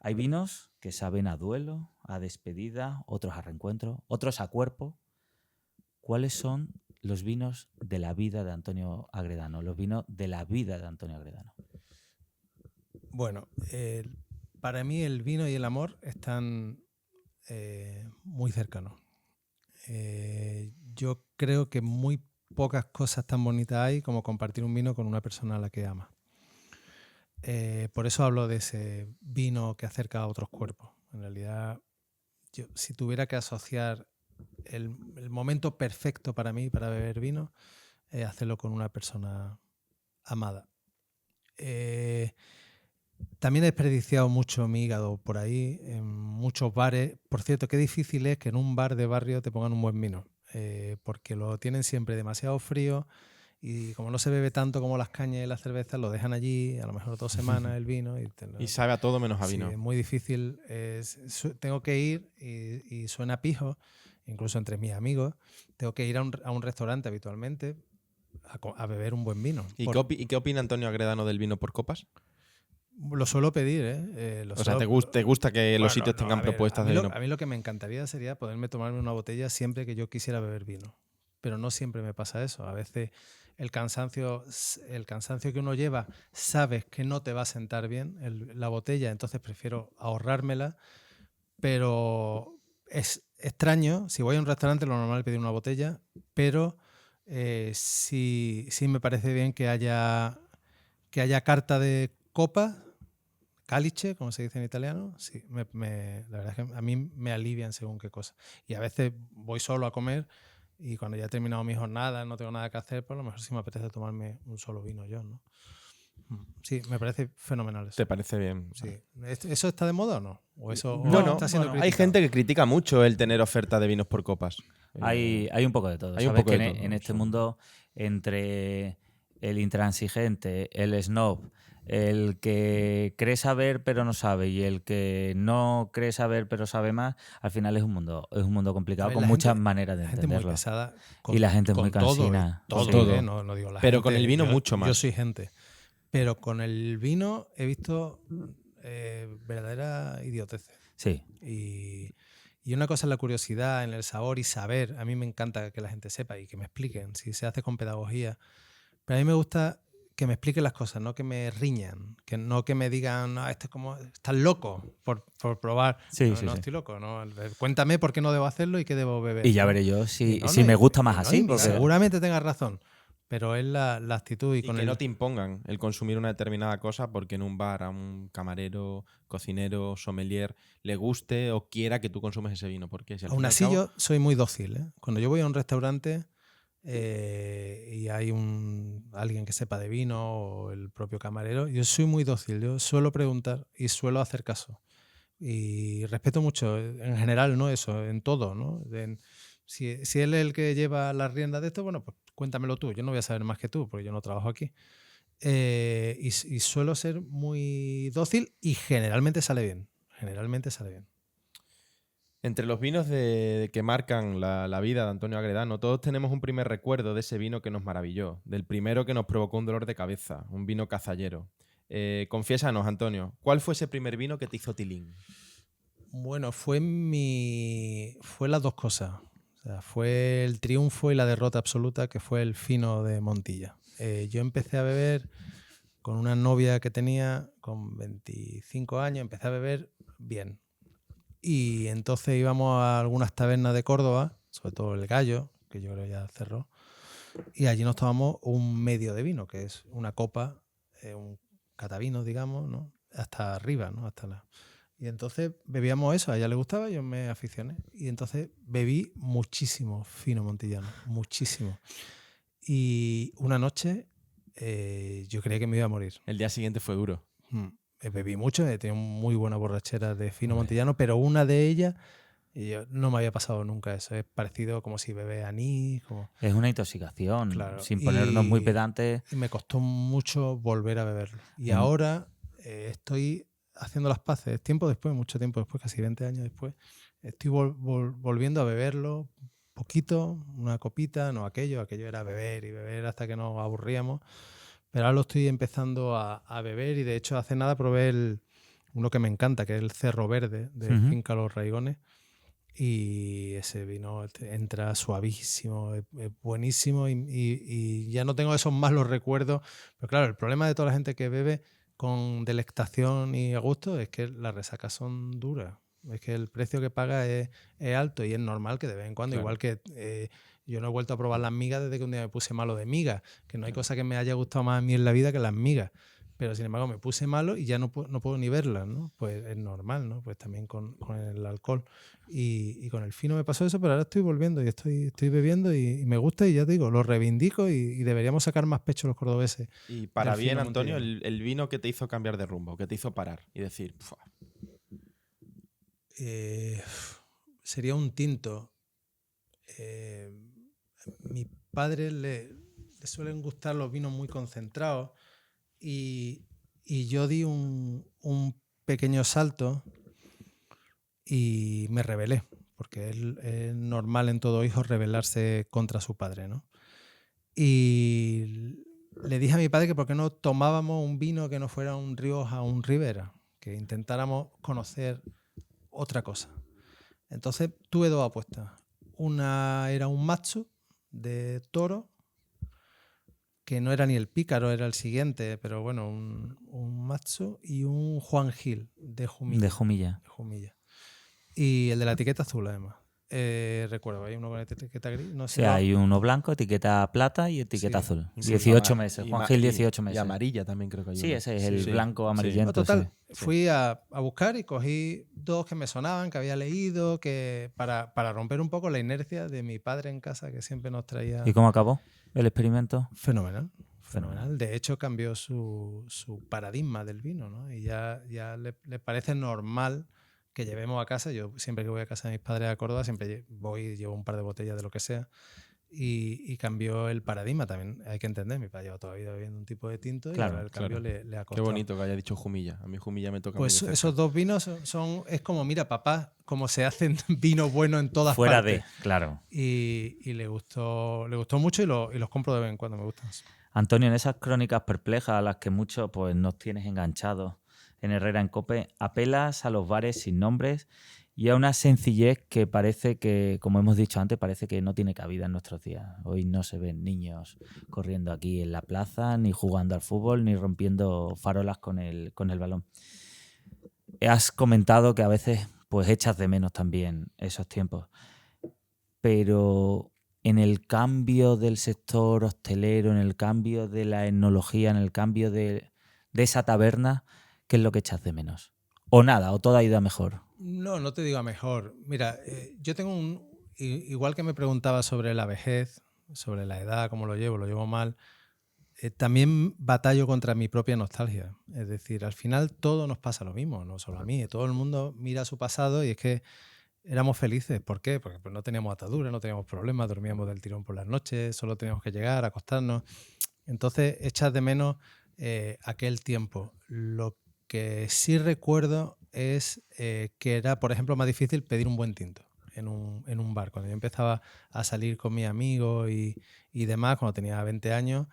Hay vinos que saben a duelo, a despedida, otros a reencuentro, otros a cuerpo. ¿Cuáles son los vinos de la vida de Antonio Agredano? Los vinos de la vida de Antonio Agredano. Bueno, para mí el vino y el amor están muy cercanos. Yo creo que muy pocas cosas tan bonitas hay como compartir un vino con una persona a la que amas. Por eso hablo de ese vino que acerca a otros cuerpos. En realidad, yo, si tuviera que asociar el momento perfecto para mí para beber vino, es hacerlo con una persona amada. También he desperdiciado mucho mi hígado por ahí, en muchos bares. Por cierto, qué difícil es que en un bar de barrio te pongan un buen vino, porque lo tienen siempre demasiado frío y como no se bebe tanto como las cañas y las cervezas, lo dejan allí, a lo mejor 2 semanas el vino. Y sabe a todo menos a vino. Sí, es muy difícil. Tengo que ir y suena pijo, incluso entre mis amigos. Tengo que ir a un restaurante habitualmente a beber un buen vino. ¿Y qué opina Antonio Agredano del vino por copas? Lo suelo pedir, ¿eh? ¿Te gusta que los sitios tengan propuestas de vino? A mí lo que me encantaría sería poderme tomarme una botella siempre que yo quisiera beber vino. Pero no siempre me pasa eso. A veces el cansancio que uno lleva, sabes que no te va a sentar bien la botella, entonces prefiero ahorrármela. Pero es extraño. Si voy a un restaurante, lo normal es pedir una botella, pero sí me parece bien que haya que haya carta de copa, calice, como se dice en italiano, sí, la verdad es que a mí me alivian según qué cosa. Y a veces voy solo a comer y cuando ya he terminado mi jornada, no tengo nada que hacer, pues a lo mejor sí me apetece tomarme un solo vino yo, ¿no? Sí, me parece fenomenal eso. ¿Te parece bien? Sí. ¿Eso está de moda o no? ¿O eso No, está siendo hay criticado? gente que critica mucho el tener oferta de vinos por copas. Hay un poco de todo. hay un Sabes poco que de todo, en este son- mundo, entre el intransigente, el snob, el que cree saber pero no sabe y el que no cree saber pero sabe más, al final es un mundo A complicado ver, con la muchas gente- maneras de La gente muy entenderlo. pesada Y la gente es muy con todo, cansina. todo, Con todo. No, no digo la Pero gente, con el vino mucho Yo más. soy gente. Pero con el vino he visto verdadera idiotez. Sí. Y una cosa es la curiosidad en el sabor y saber. A mí me encanta que la gente sepa y que me expliquen, si se hace con pedagogía. Pero a mí me gusta que me expliquen las cosas, no que me riñan, no que me digan, no, esto es como, estás loco por probar. Sí, No, sí, no sí. estoy loco. No. Cuéntame por qué no debo hacerlo y qué debo beber. Y ya ¿no? veré yo Y si no, me gusta más y no, así. y Porque seguramente tengas razón, pero es la actitud y Y con que el... no te impongan el consumir una determinada cosa porque en un bar a un camarero, cocinero, sommelier le guste o quiera que tú consumes ese vino. Porque si al fin Aún y al así cabo- yo soy muy dócil, ¿eh? Cuando yo voy a un restaurante y hay alguien que sepa de vino o el propio camarero, yo soy muy dócil, yo suelo preguntar y suelo hacer caso. Y respeto mucho, en general, ¿no? Eso, en todo, ¿no? Si él es el que lleva las riendas de esto, bueno, pues cuéntamelo tú, yo no voy a saber más que tú, porque yo no trabajo aquí. Y suelo ser muy dócil y generalmente sale bien. Generalmente sale bien. Entre los vinos que marcan la vida de Antonio Agredano, todos tenemos un primer recuerdo de ese vino que nos maravilló, del primero que nos provocó un dolor de cabeza, un vino cazallero. Confiésanos, Antonio, ¿cuál fue ese primer vino que te hizo tilín? Bueno, fue las dos cosas. O sea, fue el triunfo y la derrota absoluta que fue el fino de Montilla. Yo empecé a beber con una novia que tenía con 25 años, empecé a beber bien. Y entonces íbamos a algunas tabernas de Córdoba, sobre todo el Gallo, que yo creo ya cerró, y allí nos tomamos un medio de vino, que es una copa, un catavino, digamos, ¿no? Hasta arriba, ¿no? Y entonces bebíamos eso, a ella le gustaba, yo me aficioné. Y entonces bebí muchísimo fino montillano, muchísimo. Y una noche yo creía que me iba a morir. El día siguiente fue duro. Bebí mucho, he tenido muy buena borrachera de fino Hombre. montillano, pero una de ellas no me había pasado nunca eso. Es parecido como si bebé anís. es una intoxicación. Claro. Sin ponernos muy pedantes. Y me costó mucho volver a beberlo. Y En- ahora estoy haciendo las paces. Tiempo después, mucho tiempo después, casi 20 años después, estoy volviendo a beberlo poquito, una copita, no aquello era beber y beber hasta que nos aburríamos. Pero ahora lo estoy empezando a beber y de hecho hace nada probé uno que me encanta, que es el Cerro Verde de Ujú. Finca Los Raigones. Y ese vino entra suavísimo, es buenísimo y ya no tengo esos malos recuerdos. Pero claro, el problema de toda la gente que bebe con delectación y a gusto es que las resacas son duras. Es que el precio que paga es alto y es normal que de vez en cuando, Claro. igual que yo no he vuelto a probar las migas desde que un día me puse malo de migas, que no hay cosa que me haya gustado más a mí en la vida que las migas. Pero sin embargo me puse malo y ya no puedo ni verlas, ¿no? Pues es normal, ¿no? Pues también con el alcohol. Y con el fino me pasó eso, pero ahora estoy volviendo y estoy bebiendo y me gusta y ya te digo, lo reivindico y deberíamos sacar más pecho los cordobeses. Y para Del bien, fino Antonio, montillano. el vino que te hizo cambiar de rumbo, que te hizo parar y decir, "Pua". Sería un tinto. Mi padre le suelen gustar los vinos muy concentrados y yo di un pequeño salto y me rebelé, porque es normal en todo hijo rebelarse contra su padre, ¿no? Y le dije a mi padre que por qué no tomábamos un vino que no fuera un Rioja o un Ribera, que intentáramos conocer otra cosa. Entonces tuve dos apuestas. Una era un Matsu de Toro, que no era ni el Pícaro, era el siguiente, pero bueno, un Matsu, y un Juan Gil de Jumilla. De Jumilla. De Jumilla. Y el de la etiqueta azul, además. recuerdo, hay uno con etiqueta gris. No O sé. sea, hay uno blanco, etiqueta plata y etiqueta Sí. azul. Incluso 18 ama- meses. y Juan ma- Gil, y- 18 meses. Y amarilla también creo que hay Sí, uno. ese es el Sí. blanco No, amarillento. total, sí. fui a buscar y cogí 2 que me sonaban, que había leído, que para romper un poco la inercia de mi padre en casa, que siempre nos traía. ¿Y cómo acabó el experimento? Fenomenal. De hecho, cambió su paradigma del vino, ¿no? Y ya le parece normal que llevemos a casa. Yo siempre que voy a casa de mis padres a Córdoba, siempre voy y llevo un par de botellas de lo que sea. Y cambió el paradigma también. Hay que entender, mi padre lleva toda la vida bebiendo un tipo de tinto y Claro, ahora el cambio le ha Qué costado. bonito que haya dicho Jumilla. A mí Jumilla me toca Pues muy de cerca. esos 2 vinos es como, mira, papá, como se hacen vinos buenos en todas Fuera partes. de, claro. Y le gustó mucho y los compro de vez en cuando, me gustan. Antonio, en esas crónicas perplejas a las que muchos pues, nos tienes enganchados en Herrera en Cope, apelas a los bares sin nombres y a una sencillez que parece que, como hemos dicho antes, parece que no tiene cabida en nuestros días. Hoy no se ven niños corriendo aquí en la plaza, ni jugando al fútbol, ni rompiendo farolas con el balón. Has comentado que a veces pues echas de menos también esos tiempos, pero en el cambio del sector hostelero, en el cambio de la etnología, en el cambio de esa taberna, ¿qué es lo que echas de menos? O nada, o toda ida mejor. No te digo a mejor. Mira, yo tengo igual que me preguntaba sobre la vejez, sobre la edad, cómo lo llevo mal, también batallo contra mi propia nostalgia. Es decir, al final todo nos pasa lo mismo, no solo a mí. Todo el mundo mira su pasado y es que éramos felices. ¿Por qué? Porque pues, no teníamos ataduras, no teníamos problemas, dormíamos del tirón por las noches, solo teníamos que llegar, acostarnos. Entonces echas de menos aquel tiempo. Lo que sí recuerdo es que era, por ejemplo, más difícil pedir un buen tinto en un bar. Cuando yo empezaba a salir con mis amigos y demás, cuando tenía 20 años,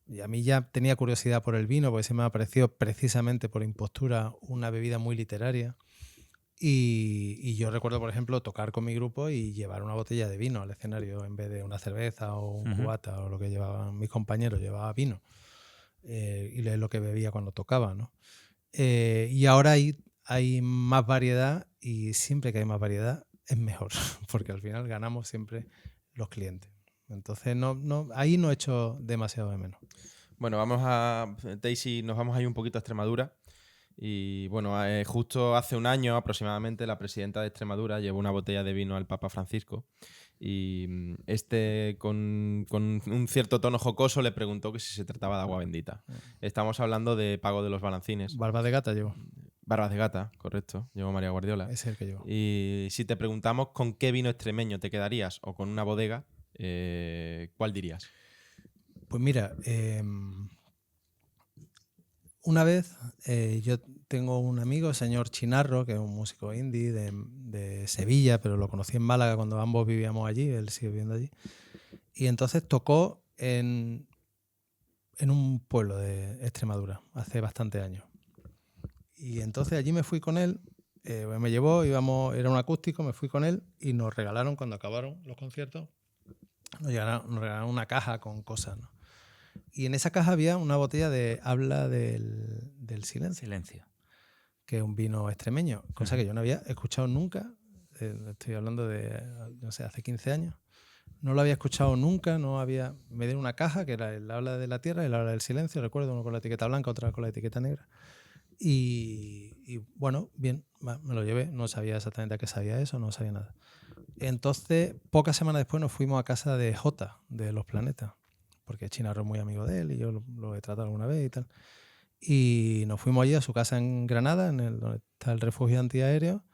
y a mí ya tenía curiosidad por el vino, porque se me ha parecido precisamente por impostura una bebida muy literaria. Y yo recuerdo, por ejemplo, tocar con mi grupo y llevar una botella de vino al escenario en vez de una cerveza o un cubata o lo que llevaban mis compañeros, llevaba vino. Y es lo que bebía cuando tocaba, ¿no? Y ahora hay más variedad y siempre que hay más variedad es mejor, porque al final ganamos siempre los clientes. Entonces ahí no echo demasiado de menos. Bueno, Daisy, nos vamos a ir un poquito a Extremadura. Y bueno, justo hace un año aproximadamente la presidenta de Extremadura llevó una botella de vino al Papa Francisco y con un cierto tono jocoso le preguntó que si se trataba de agua bendita. Estamos hablando de Pago de los Balancines. Barba de gata llevo. Barbas de gata, correcto. Llevo María Guardiola. Es el que llevo. Y si te preguntamos con qué vino extremeño te quedarías o con una bodega, ¿cuál dirías? Pues mira, una vez yo tengo un amigo, el señor Chinarro, que es un músico indie de Sevilla, pero lo conocí en Málaga cuando ambos vivíamos allí, él sigue viviendo allí. Y entonces tocó en un pueblo de Extremadura, hace bastantes años. Y entonces allí me fui con él, me llevó, era un acústico, me fui con él y nos regalaron, cuando acabaron los conciertos, nos regalaron una caja con cosas, ¿no? Y en esa caja había una botella de Habla del Silencio, que es un vino extremeño, cosa que yo no había escuchado nunca. Estoy hablando de, no sé, hace 15 años. No lo había escuchado nunca, me dieron una caja que era el Habla de la Tierra y el Habla del Silencio, recuerdo, uno con la etiqueta blanca, otra con la etiqueta negra. Y bueno, bien, me lo llevé, no sabía exactamente a qué sabía eso, no sabía nada. Entonces, pocas semanas después nos fuimos a casa de Jota, de Los Planetas, porque Chinarro es muy amigo de él y yo lo he tratado alguna vez y tal. Y nos fuimos allí a su casa en Granada, donde está el refugio antiaéreo,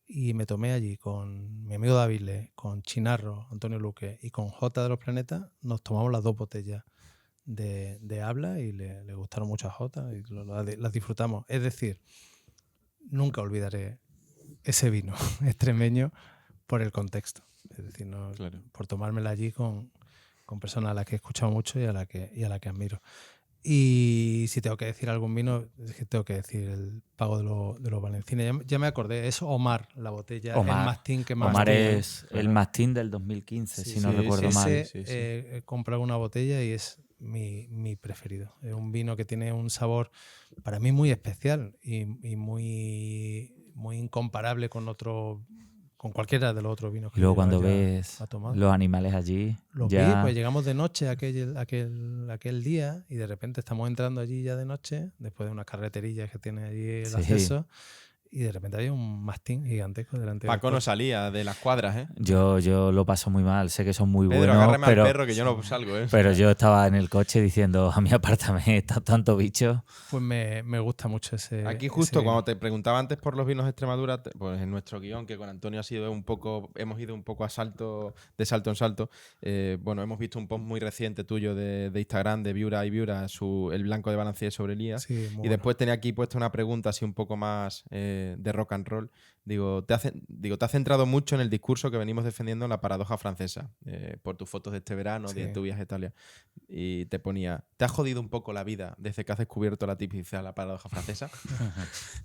y me tomé allí con mi amigo David, con Chinarro, Antonio Luque y con Jota de Los Planetas, nos tomamos las 2 botellas de Habla y le gustaron mucho a Jota y las disfrutamos. Es decir, nunca olvidaré ese vino extremeño por el contexto. Es decir, claro, por tomármela allí con personas a las que he escuchado mucho y a la que admiro. Y si tengo que decir algún vino, es que tengo que decir el Pago de los Balancines. Ya me acordé, es Omar, la botella, el mastín que más... Omar es el mastín del 2015, si no recuerdo mal. He comprado una botella y es mi preferido. Es un vino que tiene un sabor para mí muy especial y muy, muy incomparable con otros con cualquiera de los otros vinos. Y luego cuando ya ves ha tomado. los animales allí, Los ya... vi, pues llegamos de noche aquel día y de repente estamos entrando allí ya de noche, después de unas carreterillas que tiene allí el Sí. acceso, y de repente había un mastín gigantesco delante del Paco no coche. salía de las cuadras, ¿eh? Yo lo paso muy mal, sé que son muy Pedro, buenos, agárrame pero, al perro que yo no salgo, ¿eh? pero yo estaba en el coche diciendo, a mí apártame, está tanto bicho. Pues me gusta mucho ese. Aquí ese justo vino. cuando te preguntaba antes por los vinos de Extremadura, pues en nuestro guión, que con Antonio hemos ido un poco de salto en salto, bueno, hemos visto un post muy reciente tuyo de Instagram, de Viura y Viura, el blanco de Balancier sobre Elías. Sí, muy Y bueno. después tenía aquí puesta una pregunta así un poco más de rock and roll. Digo, te has centrado mucho en el discurso que venimos defendiendo en la paradoja francesa, por tus fotos de este verano, Sí. de tu viaje a Italia. Y te ponía, ¿te ha jodido un poco la vida desde que has descubierto la tipicidad de la paradoja francesa?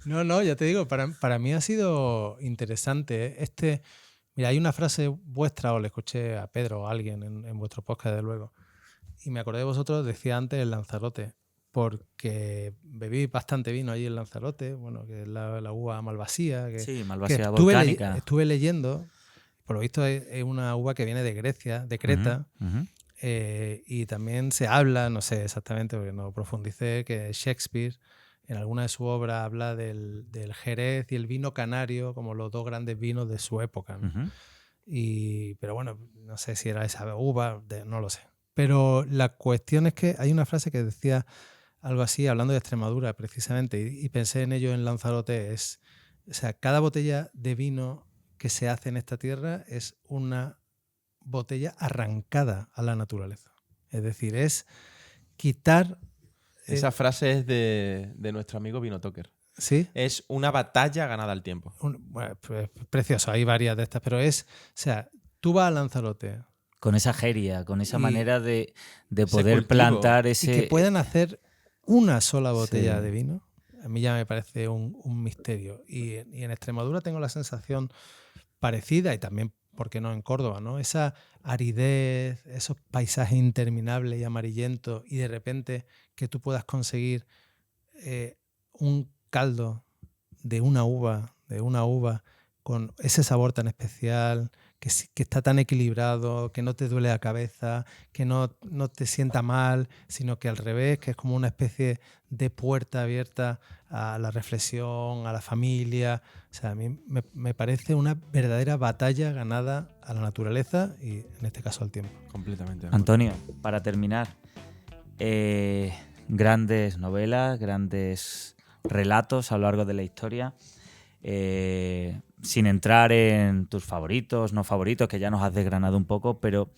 No, ya te digo, para mí ha sido interesante. Mira, hay una frase vuestra, o le escuché a Pedro o a alguien en vuestro podcast, de luego, y me acordé de vosotros, decía antes el Lanzarote, porque bebí bastante vino allí en Lanzarote, bueno, que es la uva Malvasía, que, Sí, que Malvasía volcánica. estuve leyendo, por lo visto es una uva que viene de Grecia, de Creta. Ujú. Y también se habla, no sé exactamente porque no profundicé, que Shakespeare en alguna de sus obras habla del Jerez y el vino canario como los dos grandes vinos de su época, ¿no? Ujú. Pero bueno, no sé si era esa uva, no lo sé. Pero la cuestión es que hay una frase que decía algo así, hablando de Extremadura precisamente, y pensé en ello en Lanzarote, o sea, cada botella de vino que se hace en esta tierra es una botella arrancada a la naturaleza. Es decir, es quitar... Esa frase es de nuestro amigo Vino Toker. ¿Sí? Es una batalla ganada al tiempo. Bueno, pues, precioso, hay varias de estas, pero o sea, tú vas a Lanzarote Con esa jeria, con esa Y- manera de poder cultivo. plantar y ese... que puedan hacer una sola botella Sí. de vino, a mí ya me parece un misterio. Y en Extremadura tengo la sensación parecida, y también, ¿por qué no en Córdoba, ¿no? Esa aridez, esos paisajes interminables y amarillentos, y de repente que tú puedas conseguir un caldo de una uva con ese sabor tan especial, que está tan equilibrado, que no te duele la cabeza, que no te sienta mal, sino que al revés, que es como una especie de puerta abierta a la reflexión, a la familia. O sea, a mí me parece una verdadera batalla ganada a la naturaleza y en este caso al tiempo. Completamente. de acuerdo. Antonio, para terminar, grandes novelas, grandes relatos a lo largo de la historia, sin entrar en tus favoritos, no favoritos, que ya nos has desgranado un poco, pero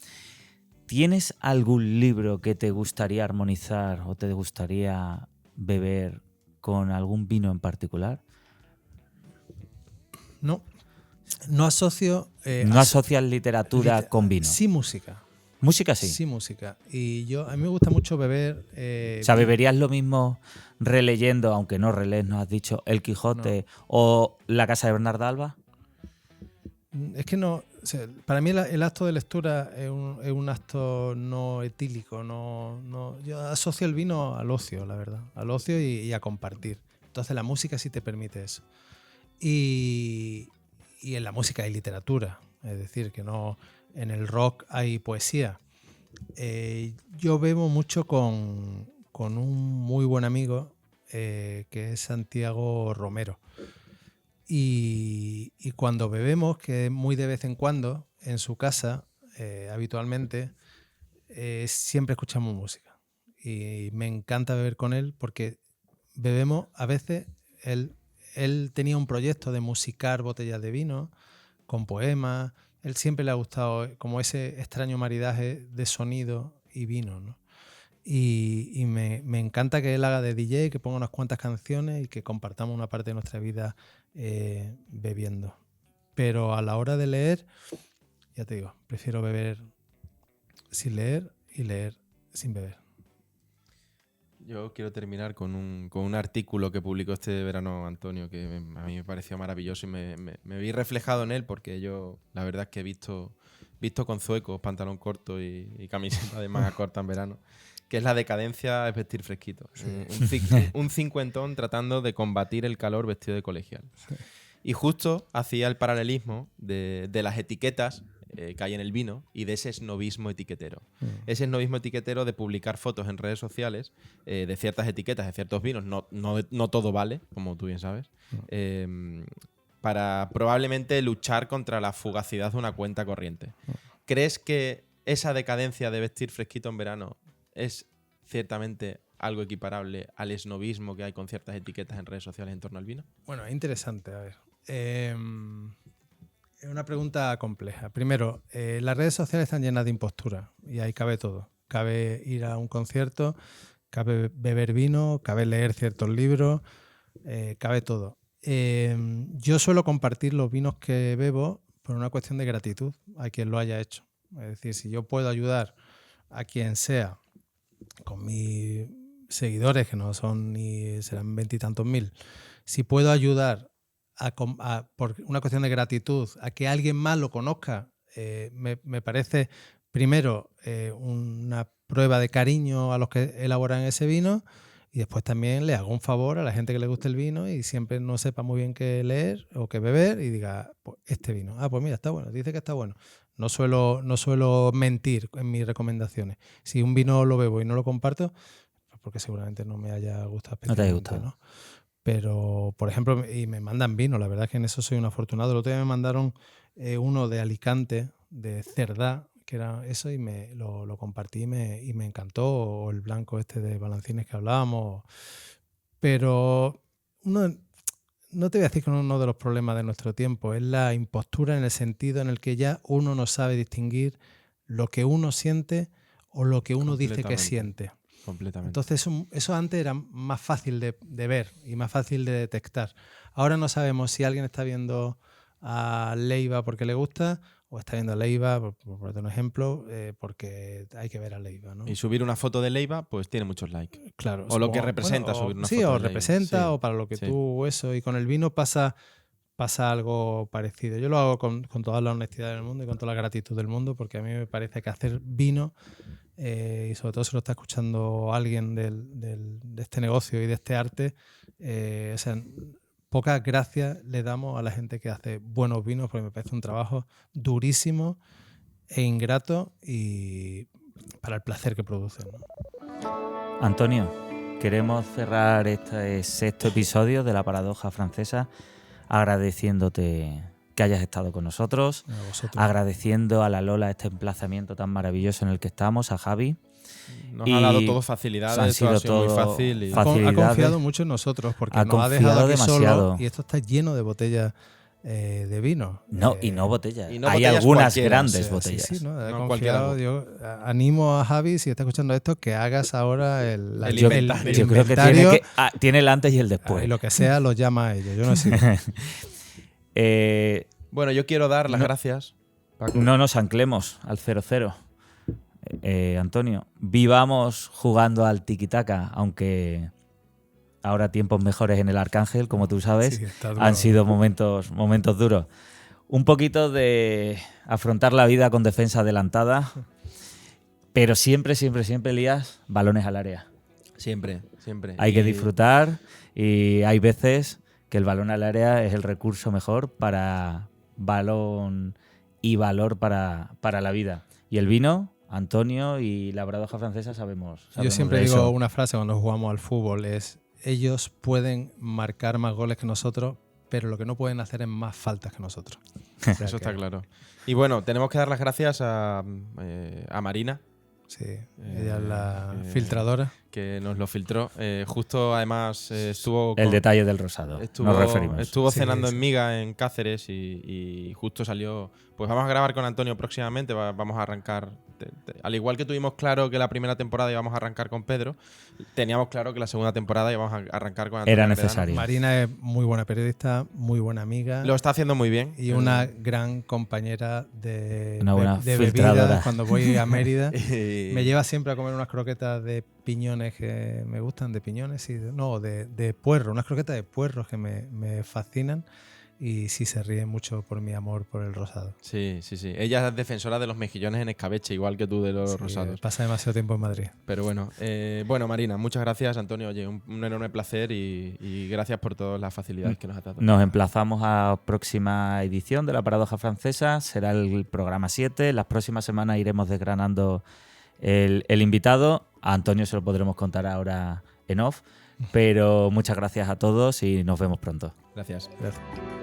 ¿tienes algún libro que te gustaría armonizar o te gustaría beber con algún vino en particular? No asocio... ¿No asocias literatura con vino? Sí, música. Música sí. Sí, música. Y a mí me gusta mucho beber... O sea, ¿beberías lo mismo releyendo, aunque no relees, nos has dicho, El Quijote o La Casa de Bernarda Alba? Es que no... O sea, para mí el acto de lectura es un acto no etílico. Yo asocio el vino al ocio, la verdad. Al ocio y a compartir. Entonces la música sí te permite eso. Y en la música hay literatura. Es decir, que no... En el rock hay poesía. Yo bebo mucho con un muy buen amigo que es Santiago Romero. Y cuando bebemos, que es muy de vez en cuando, en su casa, habitualmente, siempre escuchamos música. Y me encanta beber con él porque bebemos, a veces, él tenía un proyecto de musicar botellas de vino con poemas. Él siempre le ha gustado como ese extraño maridaje de sonido y vino, ¿no? Y me encanta que él haga de DJ, que ponga unas cuantas canciones y que compartamos una parte de nuestra vida bebiendo. Pero a la hora de leer, ya te digo, prefiero beber sin leer y leer sin beber. Yo quiero terminar con un artículo que publicó este verano Antonio, que a mí me pareció maravilloso y me vi reflejado en él, porque yo la verdad es que he visto con zuecos, pantalón corto y camiseta de manga corta en verano, que es la decadencia es vestir fresquito. Sí. Un cincuentón tratando de combatir el calor vestido de colegial. Y justo hacía el paralelismo de las etiquetas que hay en el vino y de ese esnobismo etiquetero. Ese esnobismo etiquetero de publicar fotos en redes sociales de ciertas etiquetas, de ciertos vinos, no todo vale, como tú bien sabes, para probablemente luchar contra la fugacidad de una cuenta corriente. ¿Crees que esa decadencia de vestir fresquito en verano es ciertamente algo equiparable al esnobismo que hay con ciertas etiquetas en redes sociales en torno al vino? Bueno, es interesante, a ver. Es una pregunta compleja. Primero, las redes sociales están llenas de impostura y ahí cabe todo. Cabe ir a un concierto, cabe beber vino, cabe leer ciertos libros, cabe todo. Yo suelo compartir los vinos que bebo por una cuestión de gratitud a quien lo haya hecho. Es decir, si yo puedo ayudar a quien sea con mis seguidores, que no son ni serán 20 y tantos mil, si puedo ayudar por una cuestión de gratitud a que alguien más lo conozca, me parece primero una prueba de cariño a los que elaboran ese vino, y después también le hago un favor a la gente que le guste el vino y siempre no sepa muy bien qué leer o qué beber y diga, pues este vino, pues mira, está bueno, dice que está bueno. No suelo mentir en mis recomendaciones. Si un vino lo bebo y no lo comparto, pues porque seguramente no me haya gustado especialmente. No te haya gustado. ¿No? Pero, por ejemplo, y me mandan vino, la verdad es que en eso soy un afortunado. El otro día me mandaron uno de Alicante, de Cerdá, que era eso, y lo compartí y me encantó, o el blanco este de Balancines que hablábamos. Pero no te voy a decir que uno de los problemas de nuestro tiempo es la impostura, en el sentido en el que ya uno no sabe distinguir lo que uno siente o lo que uno dice que siente. Completamente. Entonces eso antes era más fácil de ver y más fácil de detectar. Ahora no sabemos si alguien está viendo a Leiva porque le gusta o está viendo a Leiva, por poner un ejemplo, porque hay que ver a Leiva, ¿no? Y subir una foto de Leiva, pues tiene muchos likes. Claro. O lo que representa subir una foto de Sí, o Leiva. representa, Sí. o para lo que Sí. tú eso. Y con el vino pasa algo parecido. Yo lo hago con toda la honestidad del mundo y con toda la gratitud del mundo, porque a mí me parece que hacer vino, y sobre todo si lo está escuchando alguien de este negocio y de este arte, o sea, pocas gracias le damos a la gente que hace buenos vinos, porque me parece un trabajo durísimo e ingrato y para el placer que producen, ¿no? Antonio, queremos cerrar este sexto episodio de La Paradoja Francesa agradeciéndote que hayas estado con nosotros, A vosotros. agradeciendo a la Lola este emplazamiento tan maravilloso en el que estamos, a Javi. Nos Y ha dado todo facilidades, han sido todo ha sido muy todo fácil. Y... fácil. Ha facilidades. confiado mucho en nosotros, porque Ha nos ha dejado confiado aquí demasiado. solo, y esto está lleno de botellas de vino. No, y no botellas. y no Hay botellas algunas cualquiera, grandes Sí, botellas. sí, ¿no? Ha No, confiado. Yo animo a Javi, si está escuchando esto, que hagas ahora el Yo, inventario. yo creo que tiene el antes y el después. y lo que sea lo llama a ellos. Yo no sé. Bueno, yo quiero dar las gracias, Paco. No nos anclemos al 0-0. Antonio, vivamos jugando al tiki-taka, aunque ahora tiempos mejores en el Arcángel, como tú sabes, Sí, está duro. han sido momentos duros. Un poquito de afrontar la vida con defensa adelantada, pero siempre, Elías, balones al área. Siempre. Hay que disfrutar, y hay veces que el balón al área es el recurso mejor para balón y valor para la vida. Y el vino, Antonio y la Paradoja Francesa sabemos Yo siempre de digo eso. una frase cuando jugamos al fútbol, es: ellos pueden marcar más goles que nosotros, pero lo que no pueden hacer es más faltas que nosotros. O sea Eso está que, claro. Y bueno, tenemos que dar las gracias a Marina, Sí, ella es la eh, filtradora. que nos lo filtró. Justo, además, estuvo... El detalle del rosado, nos referimos. Estuvo Sí, cenando sí. en Miga, en Cáceres, y justo salió... Pues vamos a grabar con Antonio próximamente, vamos a arrancar... Al igual que tuvimos claro que la primera temporada íbamos a arrancar con Pedro, teníamos claro que la segunda temporada íbamos a arrancar con Antonio. Era Loredano. necesario. Marina es muy buena periodista, muy buena amiga. Lo está haciendo muy bien. Y una gran compañera de Una filtradora. bebidas. Cuando voy a Mérida, Y- me lleva siempre a comer unas croquetas de piñones que me gustan, de piñones, no, de puerro, unas croquetas de puerros que me fascinan. y sí se ríe mucho por mi amor por el rosado. Sí, sí, sí. Ella es defensora de los mejillones en escabeche, igual que tú de los Sí, rosados. pasa demasiado tiempo en Madrid. Pero bueno, bueno, Marina, muchas gracias, Antonio. Oye, un enorme placer y gracias por todas las facilidades que nos has dado. Nos emplazamos a la próxima edición de La Paradoja Francesa. Será el programa 7. Las próximas semanas iremos desgranando el invitado. A Antonio se lo podremos contar ahora en off. Pero muchas gracias a todos y nos vemos pronto. Gracias. Gracias.